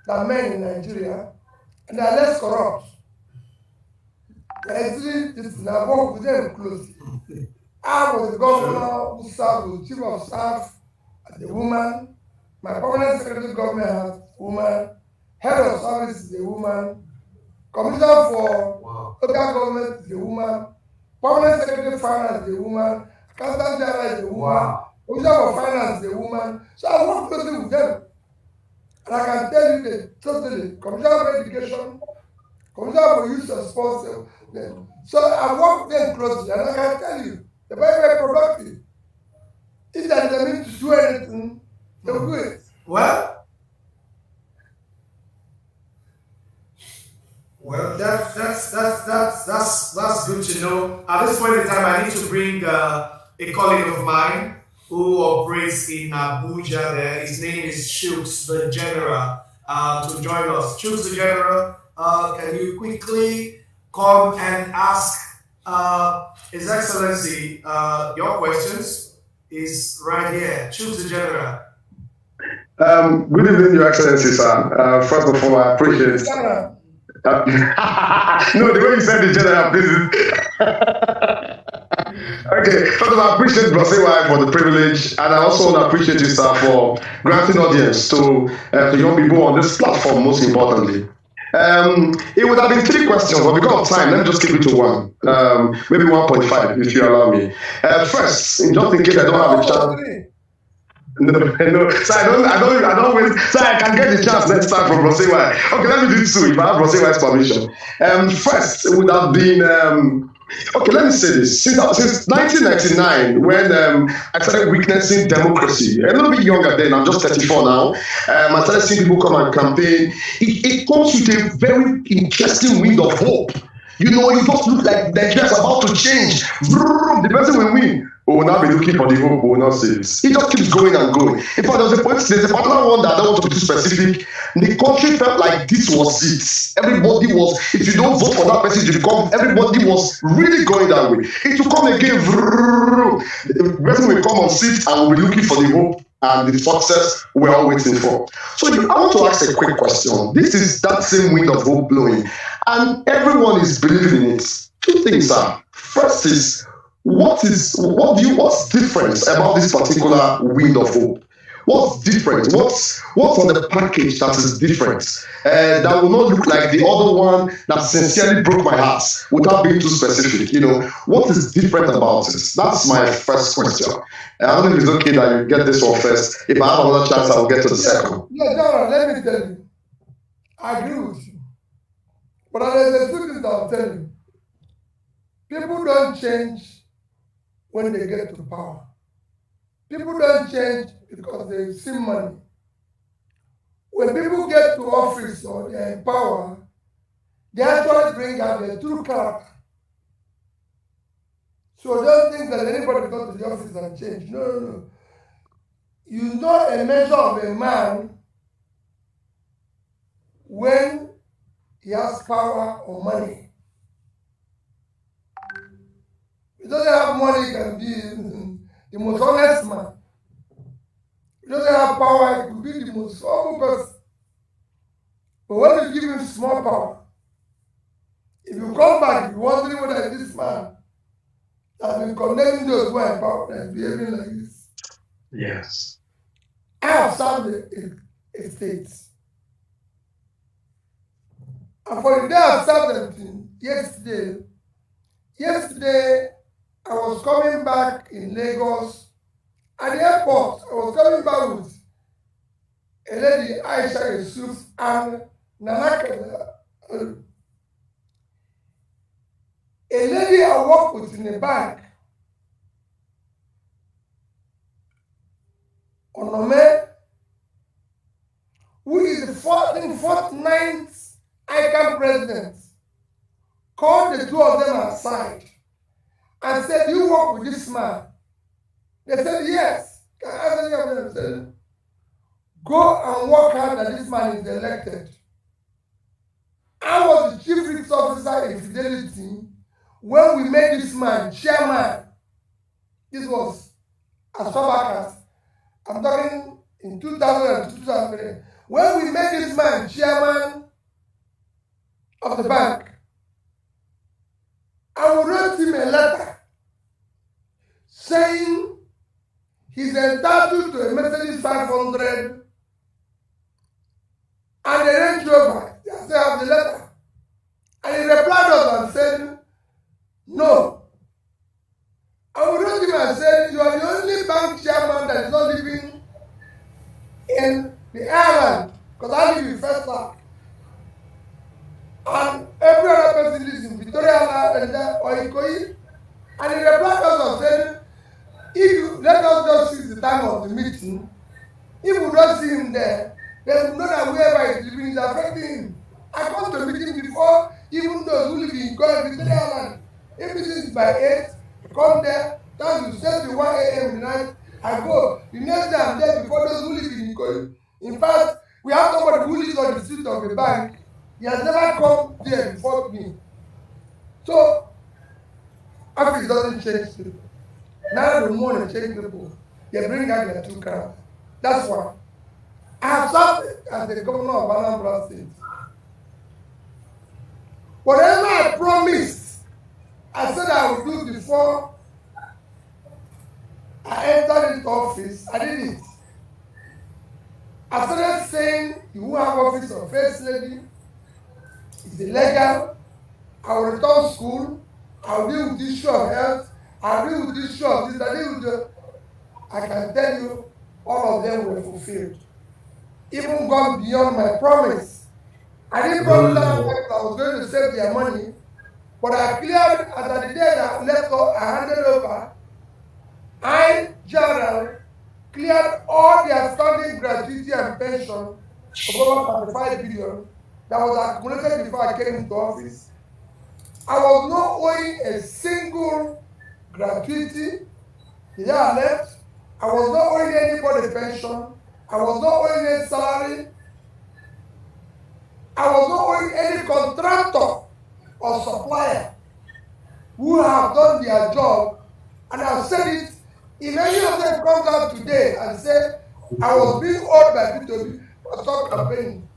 than men in Nigeria, and they are less corrupt. I work with them closely. I was the governor who served with chief of staff as a woman. My permanent secretary of government as a woman. Head of service is a woman. Commissioner for local government is a woman. Permanent secretary of finance is a woman. Accountant general is a woman. Commissioner for finance is a woman. So I work closely with them. And I can tell you that totally, Commissioner for education, Commissioner for youth and sports. So I work with them closely, and I can tell you, they're very, very productive. If there is a need to do anything, they'll do it. Well, that's good to know. At this point in time, I need to bring a colleague of mine who operates in Abuja there. His name is Chooks the General, to join us. Chooks the General, can you quickly come and ask His Excellency your questions? Is right here. Chooks the General. Good evening, Your Excellency, sir. First of all, I appreciate it. No, the way you said the general, please. Okay, first of all, I appreciate Brosiwai for the privilege, and I also want to appreciate you, sir, for granting audience to young people on this platform, most importantly. It would have been 3 questions, but because of time, let me just keep it to 1. Maybe 1.5, if you allow me. First, just in case I don't have a chance. No. So I don't wait. So I can get the chance next time from Brosiwai. Okay, let me do 2 if I have Brosiwai's permission. First, it would have been okay, let me say this. Since 1999, when I started witnessing democracy, a little bit younger then, I'm just 34 now, I started seeing people come and campaign. It comes with a very interesting wind of hope. You know, you just look like Nigeria's about to change. The person will win. We will now be looking for the hope, we will not see this. It just keeps going and going. In fact, there's a particular one that I don't want to be too specific. The country felt like this was it. Everybody was, if you don't vote for that person, everybody was really going that way. It will come again. The person will come on seat and we'll be looking for the hope and the success we're all waiting for. So I want to ask a quick question. This is that same wind of hope blowing, and everyone is believing in it. 2 things are. First is what's different about this particular wind of hope? What's different? What's on the package that is different? That will not look like the other one that sincerely broke my heart without being too specific. What is different about it? That's my first question. I don't know if it's okay that you get this one first. If I have another chance, I'll get to the second. Yeah, Dara, let me tell you. I agree with you. But there's a few things I'll tell you. People don't change when they get to power. People don't change because they see money. When people get to office or they're in power, they actually bring out their true character. So don't think that anybody goes to the office and change. No. You know a measure of a man when he has power or money. He doesn't have money, he can be the most honest man. He doesn't have power, he could be the most humble person. But when you give him small power, if you come back, you're wondering whether this man has been condemning those who are in power and behaving like this. Yes. I have served a state. And for the day I served them yesterday I was coming back in Lagos. At the airport, I was coming back with a lady, Aisha Yusuf, and Nanaka. A lady I work with in a bank, Onome, who is the 49th ICANN president, called the two of them aside and said, "You work with this man?" They said, "Yes." I said, "Go and work hard that this man is elected." I was the chief risk officer in Fidelity when we made this man chairman. This was as far back as, I'm talking in 2002, 2003. When we made this man chairman of the bank, I wrote him a letter saying he's entitled to a Mercedes 500 and a Range Rover. I still have the letter. And he replied us and said, "No." I wrote him and said, "You are the only bank chairman that is not living in the island, because I live in First Park. And every other person lives in Victoria Island or Ikoyi." And he replied us and said, "If you let us just see the time of the meeting, if we don't see him there, then we know that wherever he's living is affecting him. I come to a meeting before even those who live in Victoria Island. If it is by 8, come there, time to set the 1 a.m. in the night, I go. The next day I'm there before those who live in Ikoyi. In fact, we have somebody who lives on the street of the bank. He has never come there before me." So, Africa doesn't change people. Now the more they change people, they bring out their true character. That's why I have served as the governor of Anambra State. Whatever I promised, I said I would do before I entered into office, I did it. I started saying, "You who have office of first lady, it's illegal. I will return school. I will deal with the issue of health. I will deal with the issue of this. I deal with the..." I can tell you, all of them were fulfilled. Even gone beyond my promise. I didn't promise that I was going to save their money, but I cleared, at the day that I handed over, I, General, cleared all the outstanding gratuity and pension of over 35 billion that was accumulated before I came into office. I was not owing a single gratuity. The year I left, I was not owing anybody pension. I was not owing any salary. I was not owing any contractor or supplier who have done their job. And I've said it, if any of them comes out today and say, "I was being owed by B2B for stock campaigning,"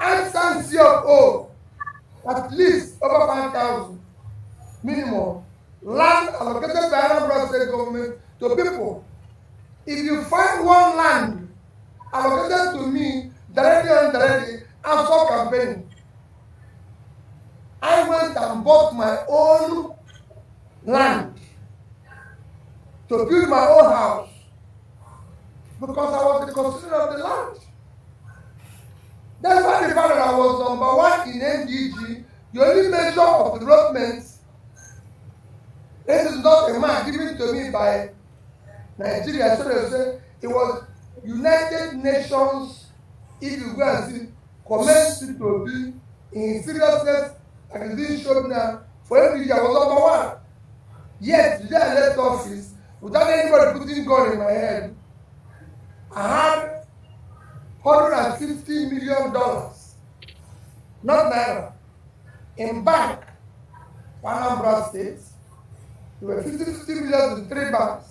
I stand CFO at least over 5,000 minimum. land allocated by Anambra State government to people. If you find one land allocated to me directly or indirectly, I'm for campaigning. I went and bought my own land to build my own house because I was the custodian of the land. That's why the fact that I was number one in MDG, the only measure of development, this is not a man given to me by Nigeria. So they say it was United Nations. If you go and see, comments to be in seriousness and it didn't show now. For MDG, I was number one. Yet, today I left office without anybody putting gun in my head. I had $150 million, not naira, in bank for Anambra State. There were 50 million in 3 banks.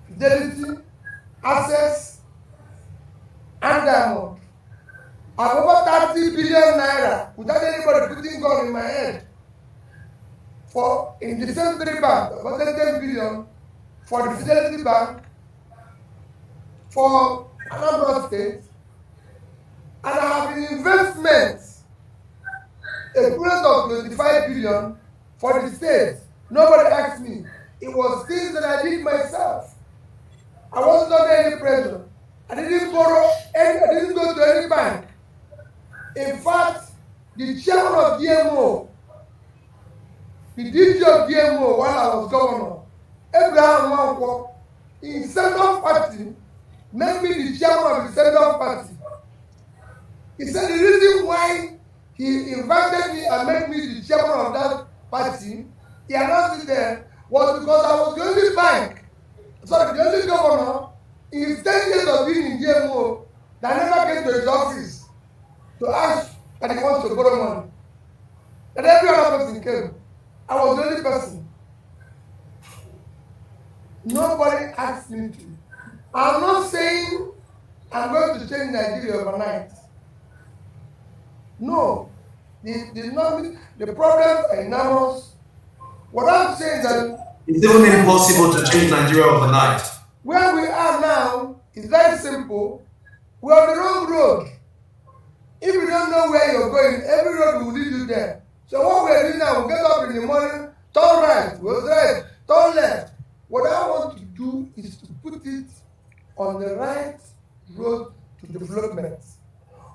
Fidelity, Access, and Diamond. I have over 30 billion naira without anybody putting gun in my head. For in the same 3 banks, about 10 billion for the Fidelity Bank, for Anambra State, and I have an investment equivalent of 25 billion for the state. Nobody asked me. It was things that I did myself. I wasn't under any pressure. I didn't borrow any, I didn't go to any bank. In fact, the chairman of DMO, the DG of DMO while I was governor, Abraham Nwankwo, in Central Party, made me the chairman of the Central Party. He said the reason why he invited me and made me the chairman of that party, he announced it there, was because I was the only the only governor in his 10 years of being in GMO that never came to his office to ask that he wants to borrow money. And every other person came. I was the only person. Nobody asked me to. I'm not saying I'm going to change Nigeria overnight. No. The problems are enormous. What I'm saying is that it's even impossible to change Nigeria overnight. Where we are now is very simple. We're on the wrong road. If you don't know where you're going, every road will lead you there. So what we're doing now, we get up in the morning, turn right, go right, turn left. What I want to do is to put it on the right road to development.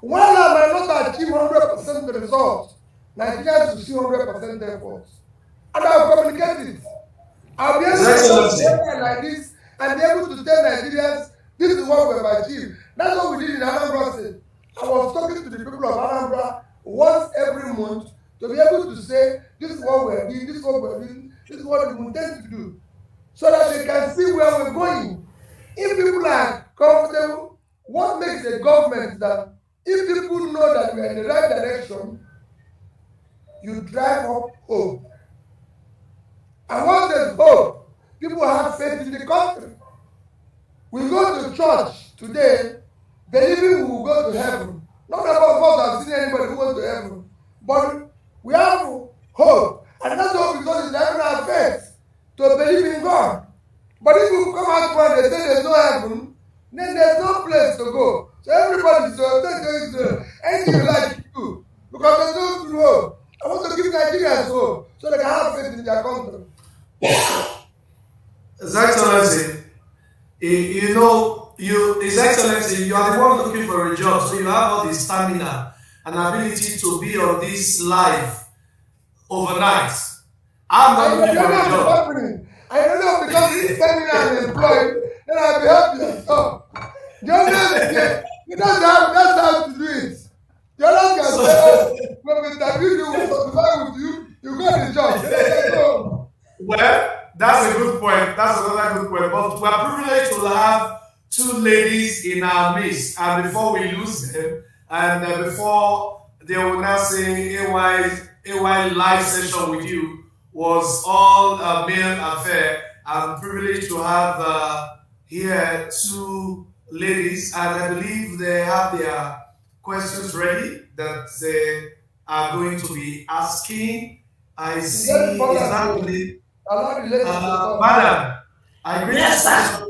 While I might not achieve 100% the results, Nigerians will see 100% efforts. And I'll communicate it. I'll be able to say like this and be able to tell Nigerians, this is what we've achieved. That's what we did in Anambra State. I was talking to the people of Anambra once every month to be able to say, this is what we're doing, this is what we're doing, this is what we intend to do. So that they can see where we're going. If people are comfortable, what makes a government that if people know that we're in the right direction, you drive up hope. And once there's hope, people have faith in the country. We go to church today, believing we will go to heaven. Not about us have seen anybody who goes to heaven, but we have hope. And that's hope because it's having our faith to believe in God. But if you come out when they say there's no heaven, then there's no place to go. So everybody's anything you like to do. Because there's no hope. I want to give Nigerians hope so they can have faith in their country. His Excellency, His Excellency, you are the one looking for a job, so you have all the stamina and ability to be on this live overnight. I'm not looking for a job. I don't know because this stamina I'm employed, then I'll be happy. So, you don't have that's how to do it. The other can say, oh, when we interview you, we survive with you, you got the job. Well, that's a good point. That's another good point. But we are privileged to have 2 ladies in our midst. And before we lose them, and before they will now say AY live session with you was all a male affair, I'm privileged to have here 2 ladies, and I believe they have their questions ready that they are going to be asking I It's see. very Is important that to really? allow the ladies to talk. Madam, I agree. Yes, sir.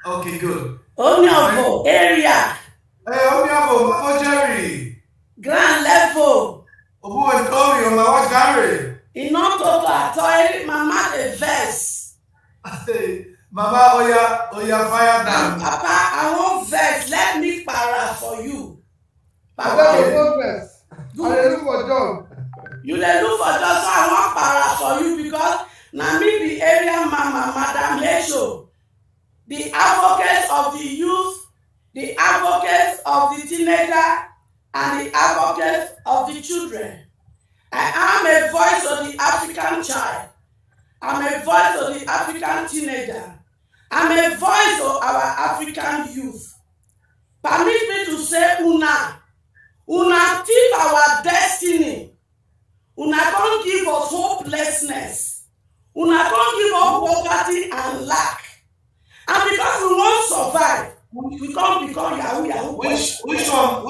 Okay, good. Onyovo area. Hey, Onyovo, Mama Jerry. Grand level. Obu and Komi, on my watch Gary. In October, toilet mama the verse. Mama, Oya, fire down. Papa, I want verse. Let me para for you. Papa, I want verse. I look for job. You dey look for job, so I want para for you because na me be area mama, Madam Lesho, the advocate of the youth, the advocate of the teenager, and the advocate of the children. I am a voice of the African child. I'm a voice of the African teenager. I'm a voice of our African youth. Permit me to say una thief our destiny. Una don't give us hopelessness. Una don't give us poverty and lack. And because we won't survive, we can't become Yahoo. Which one?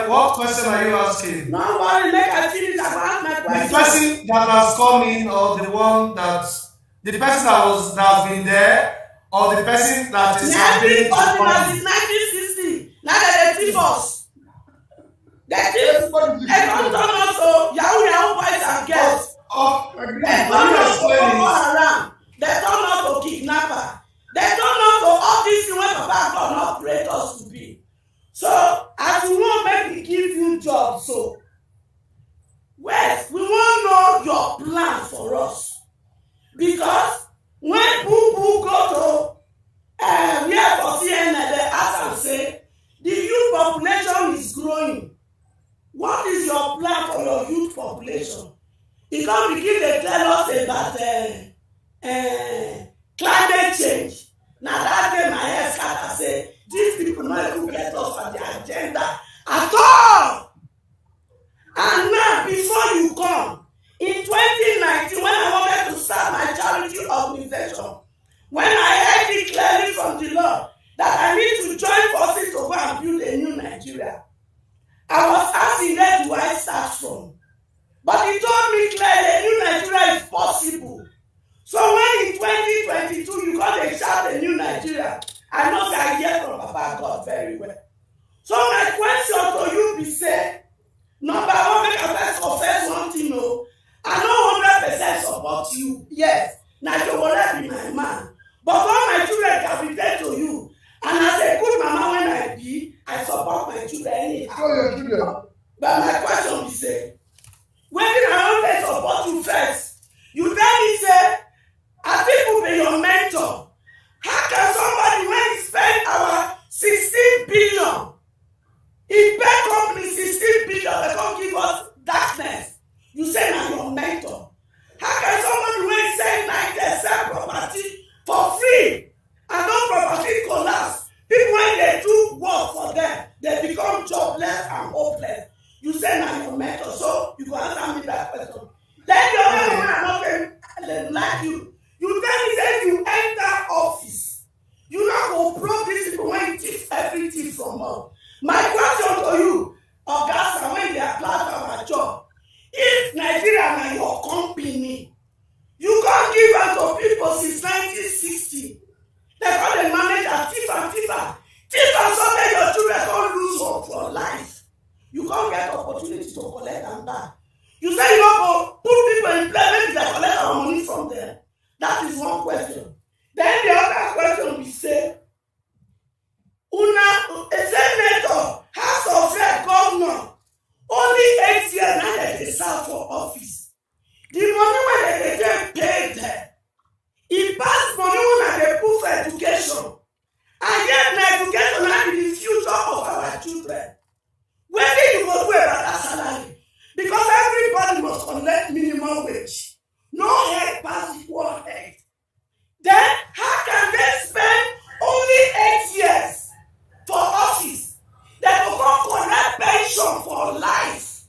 What question are you asking? No worry, make I finish about my question. The person that has come in, or the person that has been there, or the person that is happening to come in. 1960. Now they thief us. They don't turn us to Yahoo boys and girls. They turn us to Boko Haram. They turn us to kidnapper. They don't know to all these things when Papa God not create us to be. So, as we want make we give you job, so West, we want know your plan for us. Because when Boo go to here for CNN, they ask and say, the youth population is growing. What is your plan for your youth population? He can't begin to tell us about climate change. Now that day my head scatter say these people not even get us on their agenda at all. And now before you come, in 2019 when I wanted to start my charity organization, when I heard it clearly from the Lord that I need to join forces to go and build a new Nigeria, I was asking where do I start from? But he told me clearly a new Nigeria is possible. So when in 2022 you got a shout a new Nigeria, I know that I hear from Papa God very well. So my question to you be say, number one, make I first confess one thing, no. I know 100% support you. Yes, now you will be my man. But all my children can be there to you. And as a good mama when I be, I support my children anyhow. But my question be say, when I don't support you first, you tell me say, I people be your mentor. How can somebody when he spend our 16 billion, he pay company 16 billion, they can't give us darkness? You say na your mentor. How can somebody when he say 90 sell property for free and no property collapse? People when they do work for them, they become jobless and hopeless. You say na your mentor, so you go answer me that question. Then the other one I'm not like you. You tell me that you enter office. You not go broke these people when you take everything from us. My question to you, Augusta, when they apply for my job, if Nigeria is your company, you can't give out to people since 1960. They call the manager thief and so that your children don't lose hope for life. You can't get opportunity to collect them back. You say you don't go put people in place, maybe they collect our money from them. That is one question. Then the other question we say, a senator, House of Rep, governor, only 8 years now they serve for office. The money when they get paid them, it pass money when they put for education. And yet my education now be the future of our children. Where do you go do about that salary? Because everybody must collect minimum wage. No head pass equal head. Then how can they spend only 8 years for office? They will go collect pension for life.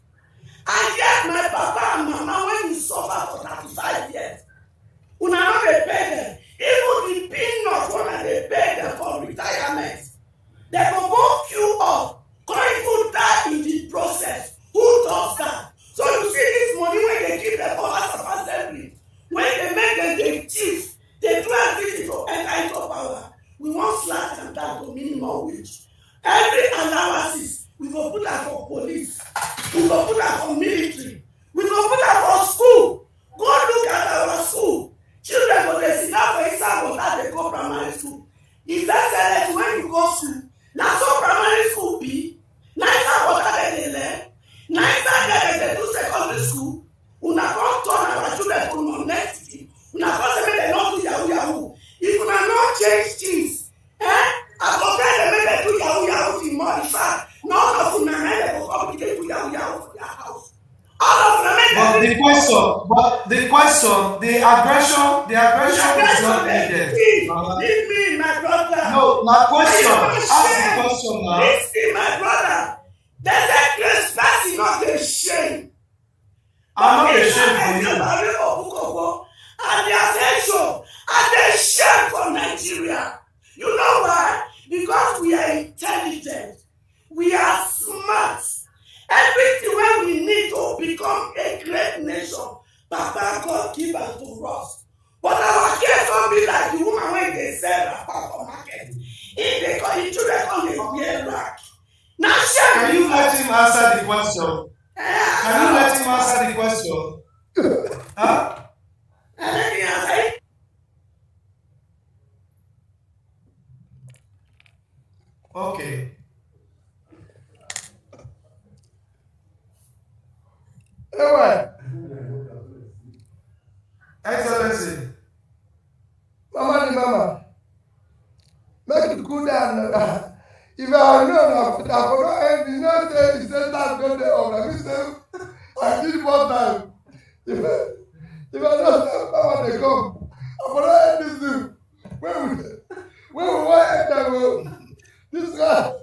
And yet my papa and mama when we suffer for 35 years, una not dey pay them. Even the peanuts when they pay them for retirement, they will go queue up, come even die in the process. Who does that? So you see this money when they give them all as put am for military, we go put am for school. Go look at our school. Children go dey sit down for inside water dey go primary school. His Excellency, when you go school, na so primary school be. Na inside water dem dey learn. Na inside there dem dey do secondary school. Una come turn our children to non-next. Una come say make dem no do yahoo yahoo. If una no change things, I go tell dem make dem do yahoo yahoo the more. In fact, none of una na dem go come begin do yahoo yahoo for their house. All of una make dem. The aggression is not needed. Leave me, my brother. No, my question. Ask the question now. Listen, my brother. They say trespassing not a shame. I'm not ashamed for you. And they are saying so. And they shame for Nigeria. You know why? Because we are intelligent. We are smart. Everything when we need to become a great nation, Papa God give us to us. But our case don't be like the woman when they sell wrapper for market. If they call the children come, they come here back. Now, can you let him answer the question? Can you let him answer the question? Huh? Let me answer it. Okay. Anyway, Excellency. Mama, make it cool down. If I know that I forgot anything, not say the sentence go there on. I say I did one time. If I know that Mama they come, I forgot anything. When we want enter, this guy.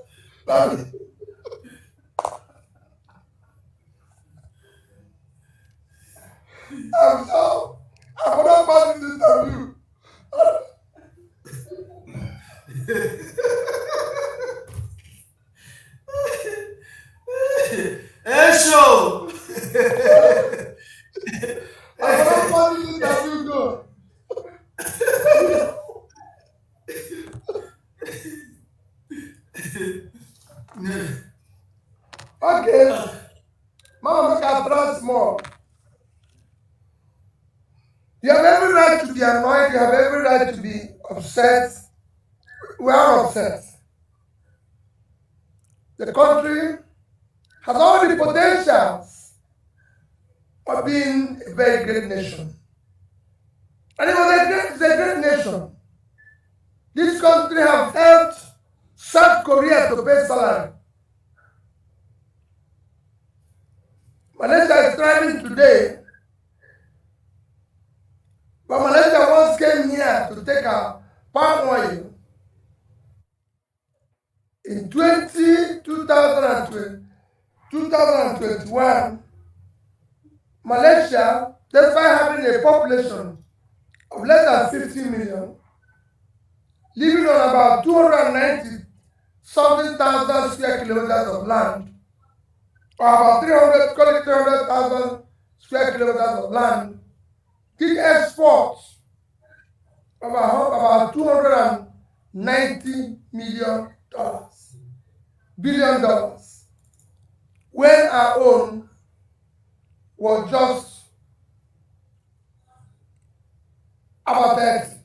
I forgot about this interview. Esho! I forgot about this interview, go. Okay. Mama, make a trust more. You have every right to be annoyed. You have every right to be upset. We are upset. The country has all the potentials of being a very great nation. And it was a great nation. This country has helped South Korea to pay salary. Malaysia is thriving today. But Malaysia once came here to take our palm oil in 2021. Malaysia, despite having a population of less than 50 million, living on about 290 something thousand square kilometers of land, or about 300,000 square kilometers of land, did exports of about $290 billion, when our own was just about 30.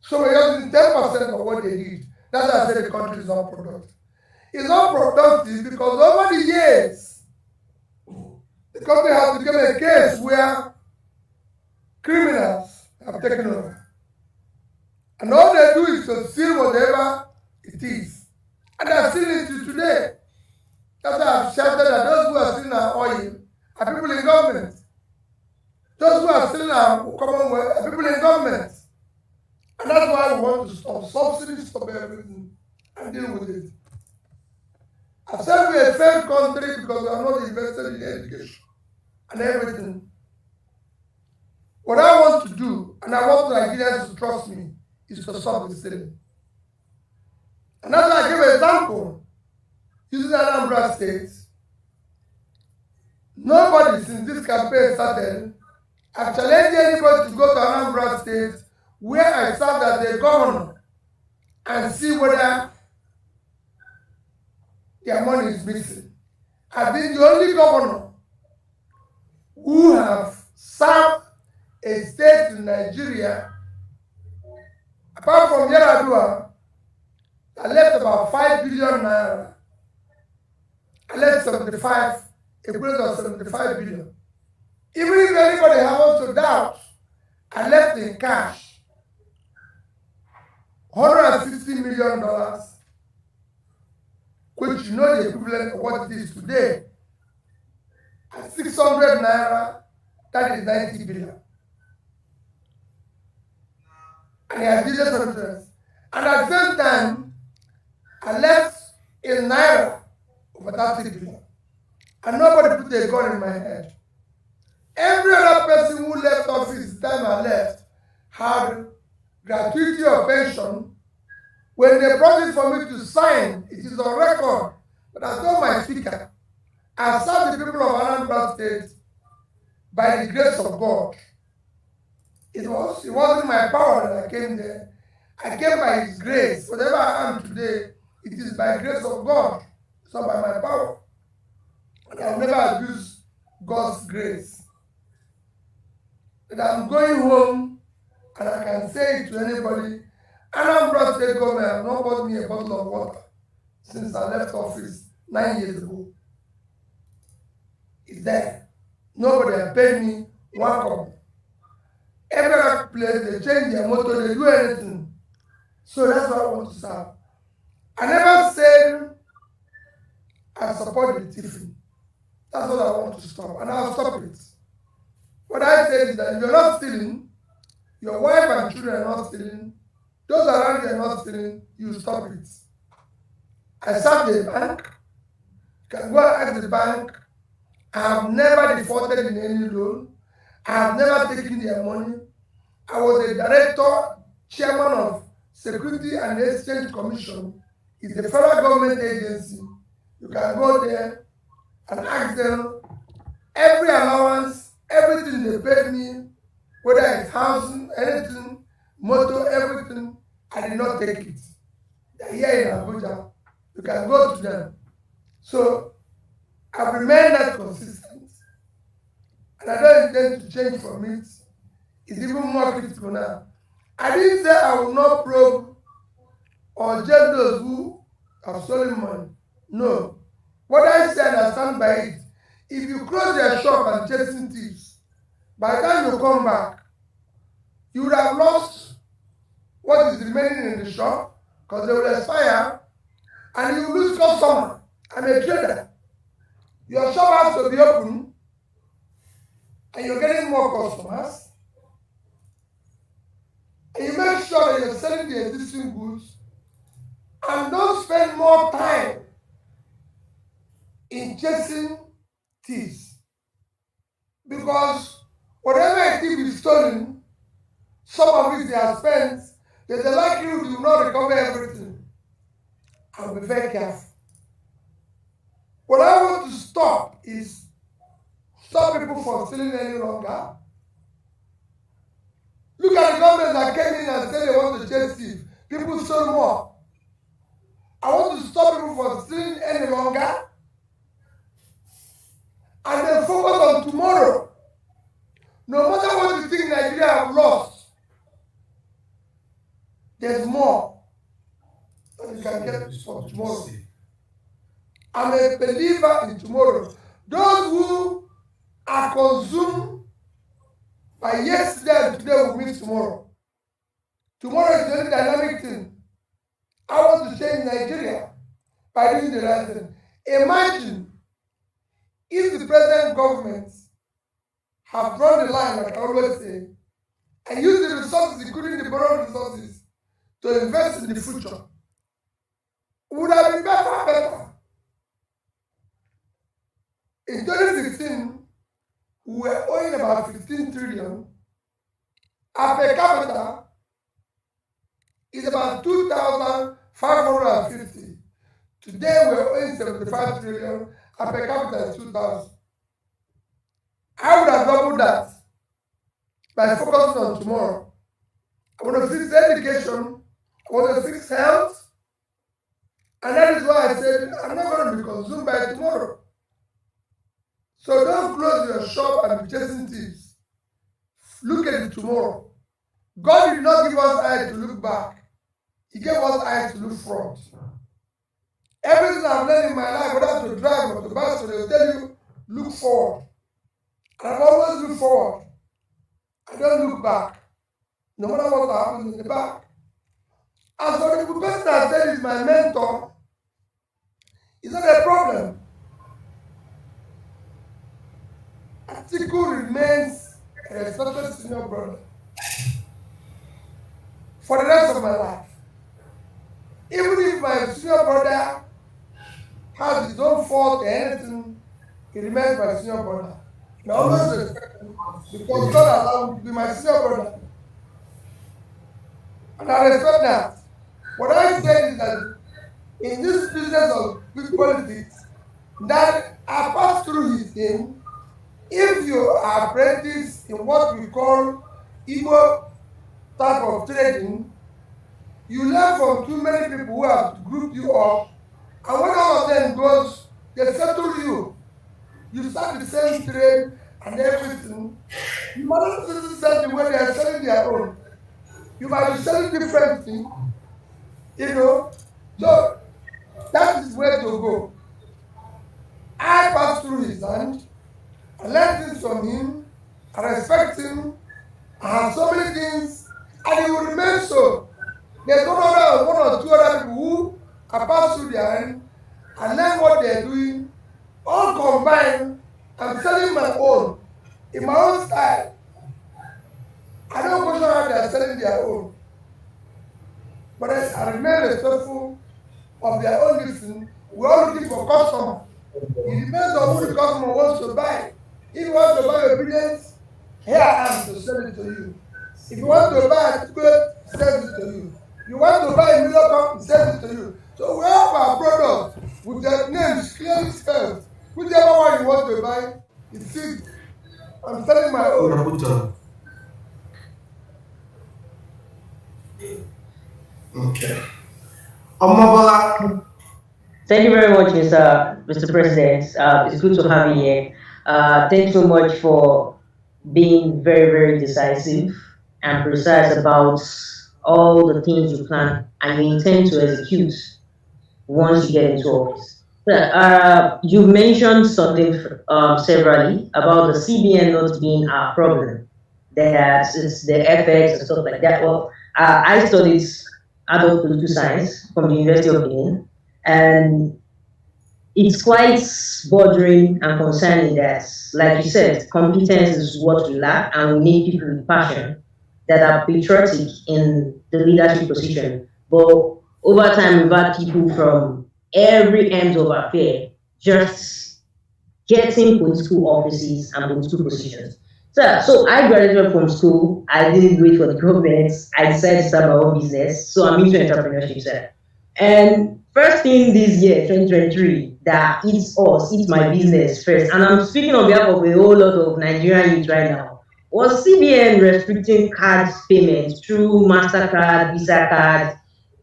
So we're using 10% of what they did. That's why I say the country is not productive. It's not productive because over the years, the country has become a case where criminals have taken over. And all they do is to steal whatever it is. And they are stealing it today. That's why I've shouted that those who are stealing our oil are people in government. Those who are stealing our commonwealth are people in government. And that's why we want to stop subsidies, stop everything, and deal with it. I said we're a failed country because we are not invested in education and everything. What I want to do, and I want Nigerians to trust me, is to stop the stealing. And that's why I give an example. Using Anambra State, nobody since this campaign started have challenged anybody to go to Anambra State where I served as a governor and see whether their money is missing. I've been the only governor who have served a state in Nigeria, apart from Yaradua, I left about 5 billion naira. I left 75, equivalent of 75 billion. Even if anybody happens to doubt, I left in cash $160 million, which you know the equivalent of what it is today. At 600 naira, that is 90 billion. And I did it. And at the same time, I left in naira over 30 billion. And nobody put a gun in my head. Every other person who left office the time I left had gratuity or pension. When they brought it for me to sign, it is on record. But I told my speaker, I served the people of Anambra State by the grace of God. It wasn't my power that I came there. I came by His grace. Whatever I am today, it is by grace of God. It's not by my power. And I've never abused God's grace. But I'm going home, and I can say it to anybody, Anambra State government have not bought me a bottle of water since I left office 9 years ago. It's there. Nobody has paid me one kobo. Every other place, they change their motto, they do anything. So that's what I want to serve. I never said I support the thieving. That's what I want to stop, and I'll stop it. What I said is that if you're not stealing, your wife and children are not stealing, those around you are not stealing, you stop it. I served the bank. You can go and ask the bank. I have never defaulted in any loan. I have never taken their money. I was a director, chairman of Security and Exchange Commission. It's a federal government agency. You can go there and ask them every allowance, everything they paid me, whether it's housing, anything, motor, everything, I did not take it. They're here in Abuja. You can go to them. So I've remained that consistent. And I don't intend to change from it. It's even more critical now. I didn't say I will not probe or judge those who have stolen money. No. What I said, I stand by it. If you close your shop and chasing thieves, by the time you come back, you would have lost what is remaining in the shop because they will expire and you lose customer. I'm a trader. Your shop has to be open and you're getting more customers. And you make sure that you're selling the existing goods and don't spend more time in chasing thieves. Because whatever a thief is stolen, some of it they have spent, there's a likelihood you will not recover everything. I'll be very careful. What I want to stop is stop people from stealing any longer. Look at the government that came in and said they want to chase thieves. People stole more. I want to stop people from stealing any longer and then focus on tomorrow. No matter what you think Nigeria have lost, there's more that you can get for tomorrow. I'm a believer in tomorrow. Those who are consumed by yesterday and today will meet tomorrow. Tomorrow is the only dynamic thing. I want to change Nigeria by doing the right thing. Imagine if the present government have drawn the line, like I always say, and use the resources, including the borrowed resources, to invest in the future. It would have been better. In 2016, we were owing about 15 trillion. Our per capita is about 2,550. Today, we're owing 75 trillion. Our per capita is 2,000. I would have doubled that by focusing on tomorrow. I want to fix education. I want to fix health. And that is why I said I'm not going to be consumed by tomorrow. So don't close your shop and be chasing thieves. Look at it tomorrow. God did not give us eyes to look back. He gave us eyes to look front. Everything I've learned in my life, whether to drive or to bicycle, they'll tell you, look forward. And I've always looked forward. I don't look back, no matter what happens in the back. And so the person that said is my mentor, is not a problem. Atiku remains a respected senior brother for the rest of my life. Even if my senior brother has his own fault or anything, he remains my senior brother. I always respect him because God allowed him to be my senior brother. And I respect that. What I say is that in this business of politics, that I pass through his name. If you are apprentice in what we call Igbo type of trading, you learn from too many people who have grouped you up, and when all of them goes, they settle you. You start the same trade and everything. You might not sell the way they are selling their own. You might be selling different things, So that is where to go. I pass through his hand. I learned things from him. I respect him. I have so many things, and he will remain so. There's one or two other people who I pass through their hand and learn what they're doing. All combined, I'm selling my own in my own style. I don't question how they are selling their own, but I remain respectful of their own listen. We're all looking for customers. It depends on who the customer wants to buy. If you want to buy obedience, here I am to sell it to you. If you want to buy a good, sell it to you. You want to buy a million, sell it to you. So we have our products with their names clearly spelled. Whichever one you want to buy, it's it. I'm selling my own. Okay. Thank you very much, Mr. President. It's good to have you here. Thanks so much for being very, very decisive and precise about all the things you plan and you intend to execute once you get into office. You mentioned something severally about the CBN not being a problem, that it's the FX and stuff like that. Well, I studied adult political science from the University of Benin, and it's quite bothering and concerning that, like you said, competence is what we lack, and we need people with passion that are patriotic in the leadership position. But over time, we've had people from every end of affair just getting political offices and political positions. So I graduated from school. I didn't wait for the government. I decided to start my own business. So I'm into entrepreneurship, sir. And first thing this year, 2023, that eats my business first. And I'm speaking on behalf of a whole lot of Nigerian youth right now. Was CBN restricting card payments through MasterCard, Visa card?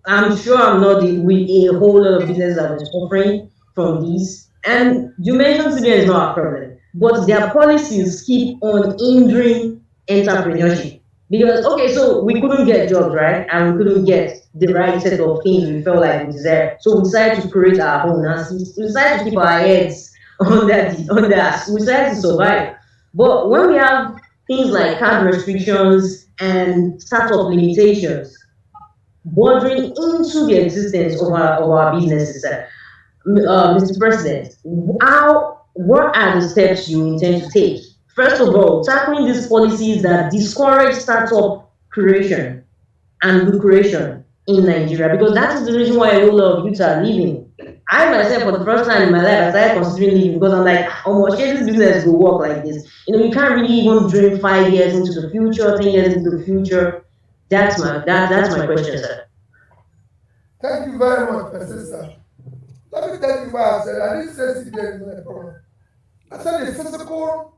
I'm sure I'm not with a whole lot of businesses that are suffering from this. And you mentioned CBN is not a problem, but their policies keep on hindering entrepreneurship. Because, okay, so we couldn't get jobs, right? And we couldn't get the right set of things we felt like we deserved. So we decided to create our own. And we decided to keep our heads under us. We decided to survive. But when we have things like card restrictions and startup limitations bordering into the existence of our businesses, Mr. President, what are the steps you intend to take? First of all, tackling these policies that discourage startup creation and lucration in Nigeria, because that is the reason why a whole lot of youth are leaving. I myself, for the first time in my life, I started considering leaving because I'm like, oh my, this business will work like this. You can't really even dream 5 years into the future, 10 years into the future. That's my question, sir. Thank you very much, my sister. Let me tell you why I said I didn't say CBN is not a problem. I said the physical,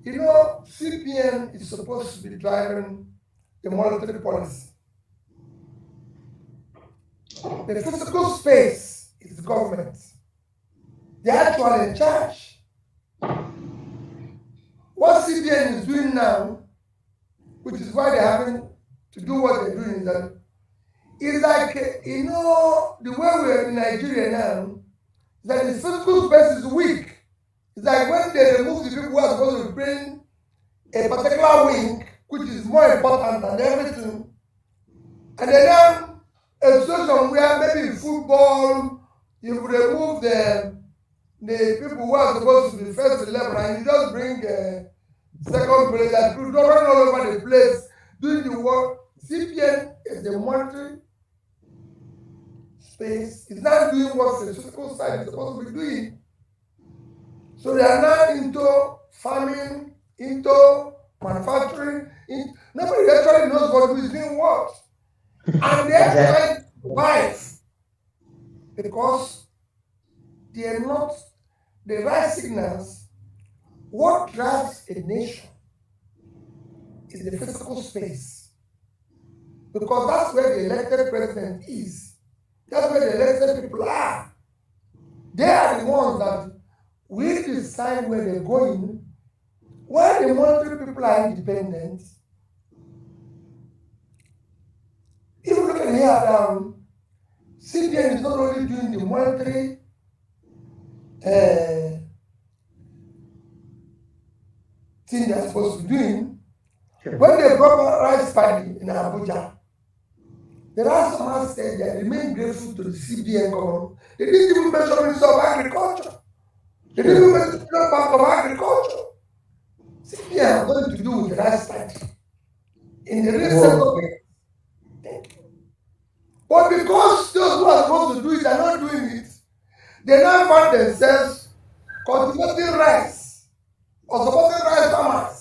CBN is supposed to be driving the monetary policy. The physical space is the government. They're actually in charge. CBN is doing now, which is why they're having to do what they're doing, is that it's like, the way we're in Nigeria now, that the physical space is weak. It's like when they remove the people who are supposed to bring a particular wing, which is more important than everything, and then now a situation where maybe in football, you remove the people who are supposed to be first 11 and you just bring second place and people run all over the place doing the work. CPN is the monetary space. It's not doing what the physical side is supposed to be doing. So they are now into farming, into manufacturing. Nobody actually knows what is doing what. And they are trying to survive because they are not the right signals. What drives a nation is the physical space. Because that's where the elected president is. That's where the elected people are. They are the ones that will decide where they're going. While the monetary people are independent, if you look at here, CBN is not only doing the monetary thing they're supposed to be doing. When they brought rice paddy in Abuja, the last man said they remain grateful to the CBN government. They didn't even mention Minister of Agriculture. They didn't even mention the Bank of Agriculture. CBN has nothing to do with the rice paddy. In the real sense of it. Thank you. But because those who are supposed to do it are not doing it, they now find themselves cultivating rice or supporting rice farmers.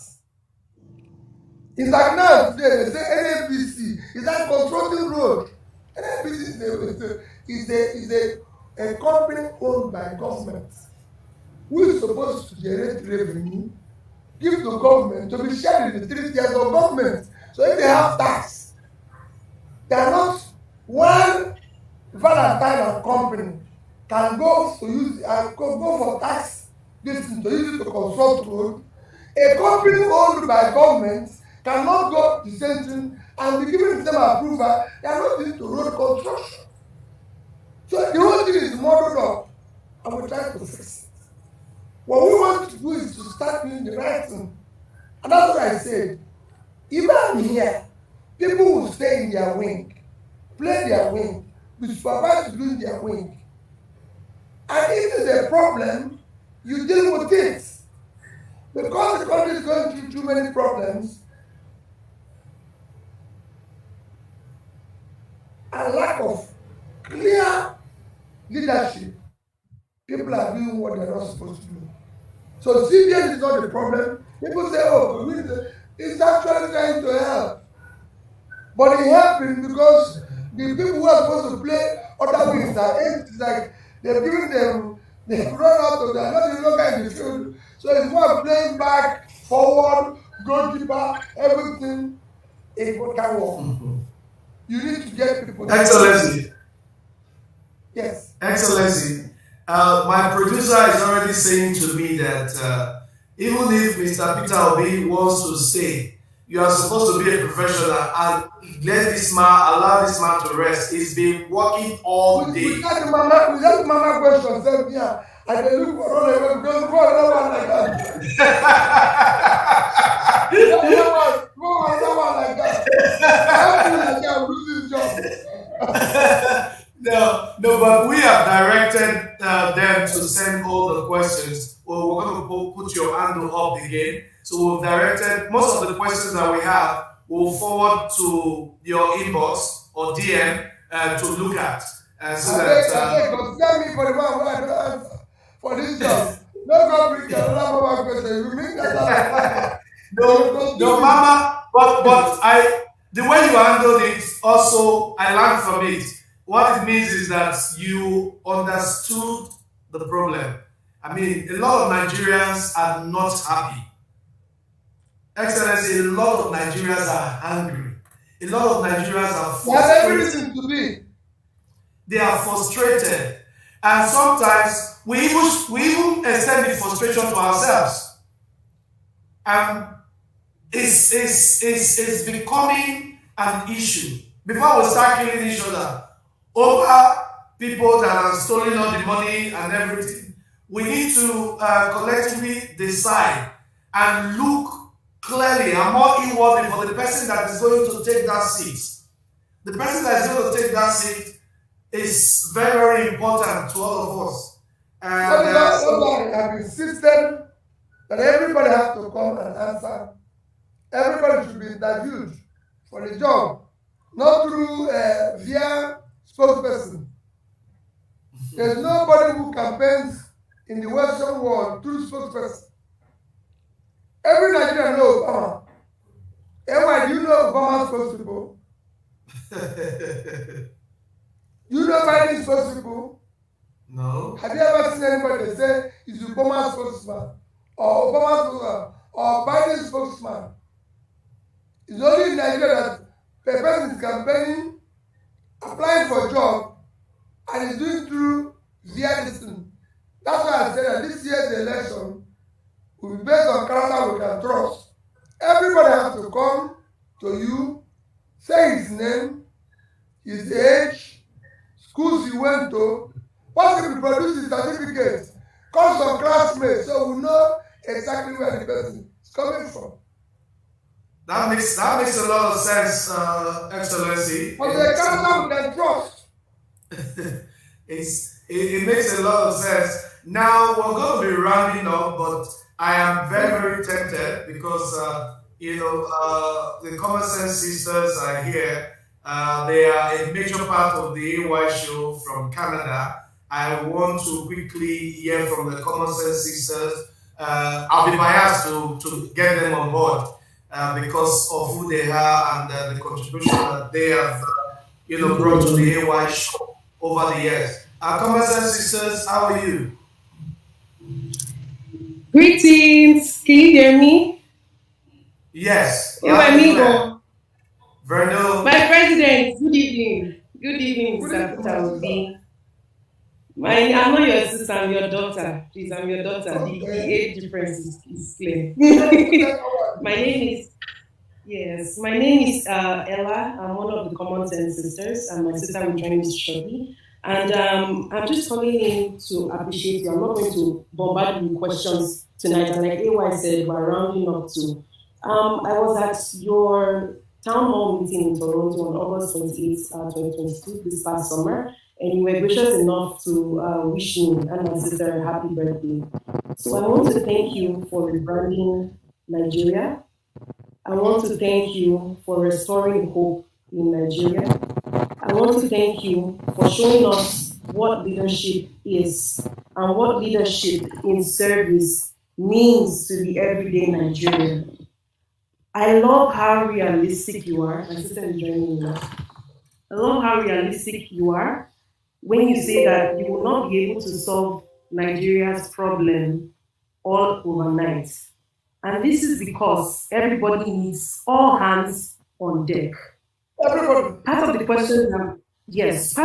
It's like now today they say NABC is that controlling road. NABC is a company owned by government who is supposed to generate revenue, give to government to be shared in the 3 tiers of government. So if they have tax, they are not one Valentine and company can go to use go for tax this to use it to construct road. A company owned by government cannot go to the same thing and be given the same approval. They are not into road construction. So the whole thing is modeled up and we try to fix it. What we want to do is to start doing the right thing. And that's what I said. Even I'm here, people will stay in their wing, play their wing, be supervised doing their wing. And if there's a problem, you deal with it. Because the country is going through too many problems and lack of clear leadership, people are doing what they're not supposed to do. So CBN is not the problem. People say, oh, it's actually trying to help. But it helping because the people who are supposed to play other wings are empty. Like they've given them, they've run out of them, not even longer in the field. So it's more playing back, forward, goalkeeper, everything. It can work. You need to get people. Excellency. Yes. Excellency. My producer is already saying to me that even if Mr. Peter Obi wants to stay, you are supposed to be a professional and let this man, allow this man to rest. He's been working all day. We got the mama question. Said, yeah, I can look for all the way because no one like that. No one like that. I feel like I'm losing job. No, but we have directed them to send all the questions. Well, we're going to put your handle up again. So we've directed most of the questions that we have. We'll forward to your inbox or DM to look at. So that send me for the one who I don't answer for this job. No go bring another question. You mean that? No, Mama. But the way you handled it, also I learned from it. What it means is that you understood the problem. I mean, a lot of Nigerians are not happy. Excellency, a lot of Nigerians are angry. A lot of Nigerians are frustrated. They are frustrated. And sometimes we even extend the frustration to ourselves. And is becoming an issue. Before we start killing each other over people that are stealing all the money and everything, we need to collectively decide and look clearly and more inwardly for the person that is going to take that seat. The person that is going to take that seat is very, very important to all of us. And I've insisted that everybody has to come and answer. Everybody should be interviewed for the job, not through via spokesperson. There's nobody who campaigns in the Western world through spokesperson. Every Nigerian knows Obama. Why do you know Obama's spokespeople? You know Biden's spokespeople? No. Have you ever seen anybody say he's Obama's spokesman or Obama's spokesman or Biden's spokesman? It's only in Nigeria that the person is campaigning, applying for a job, and is doing through via this thing. That's why I said that this year's election will be based on character we can trust. Everybody has to come to you, say his name, his age, schools he went to, what if he produces his certificate, call some classmates so we know exactly where the person is coming from. That makes a lot of sense, Excellency. But the character we can trust. It makes a lot of sense. Now we're going to be rounding up, but I am very, very tempted because the Common Sense Sisters are here. They are a major part of the AY show from Canada. I want to quickly hear from the Common Sense Sisters. I'll be biased to get them on board because of who they are and the contribution that they have brought to the AY show over the years. Common Sense Sisters, how are you? Greetings. Can you hear me? Yes. You amigo. Verno. My president. Good evening. Good evening, Mr. Peter. I'm not your sister. I'm your daughter. Please, I'm your daughter. The age difference is clear. My name is Ella. I'm one of the Common Sense Sisters, and my sister will join me shortly. And I'm just calling in to appreciate you. I'm not going to bombard you with questions tonight. And like AY said, we're rounding up to. I was at your town hall meeting in Toronto on August 28, 2022, this past summer. And you were gracious enough to wish me and my sister a happy birthday. So I want to thank you for rebranding Nigeria. I want to thank you for restoring hope in Nigeria. I want to thank you for showing us what leadership is and what leadership in service means to the everyday Nigerian. I love how realistic you are. My sister is joining me now. I love how realistic you are when you say that you will not be able to solve Nigeria's problem all overnight. And this is because everybody needs all hands on deck. Everybody. Part of the questions that this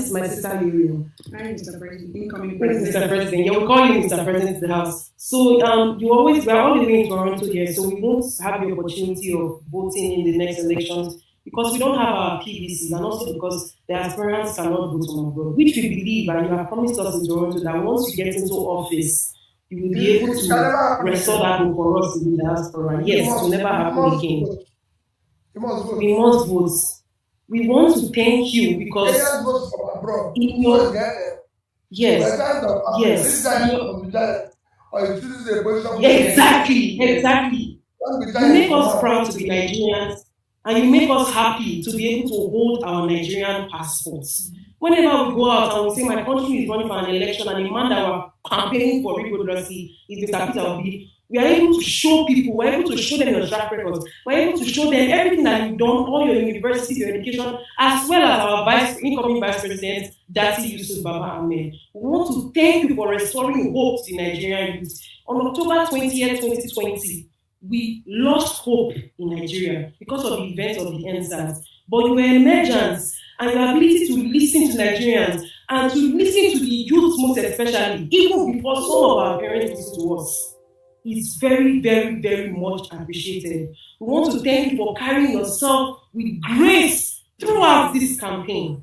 is my sister Miriam. Hi, Mr. President. Incoming President. Mr. President. Yeah, we call you Mr. President in the House. So we're all the way in Toronto here, so we won't have the opportunity of voting in the next elections because we don't have our PVCs, and also because the aspirants cannot vote on abroad, which we believe, and you have promised us in Toronto that once you get into office, you will be able to restore that hope for us in the diaspora. Yes, it will never happen again. We must vote. We want to thank you because in your exactly. You make us proud to be Nigerians, and you make us happy to be able to hold our Nigerian passports. Whenever we go out and we say my country is running for an election and the man that we're campaigning for Rebroadcast is Mr. Peter Obi, we are able to show people, we're able to show them your track records, we're able to show them everything that you've done, all your university, your education, as well as our incoming Vice President, Dati Yusuf Baba Ahmed. We want to thank you for restoring hope to the Nigerian youth. On October 20th, 2020, we lost hope in Nigeria because of the events of the NSAS. But your emergence and your ability to listen to Nigerians and to listen to the youth most especially, even before some of our parents listen to us, is very, very, very much appreciated. We want to thank you for carrying yourself with grace throughout this campaign,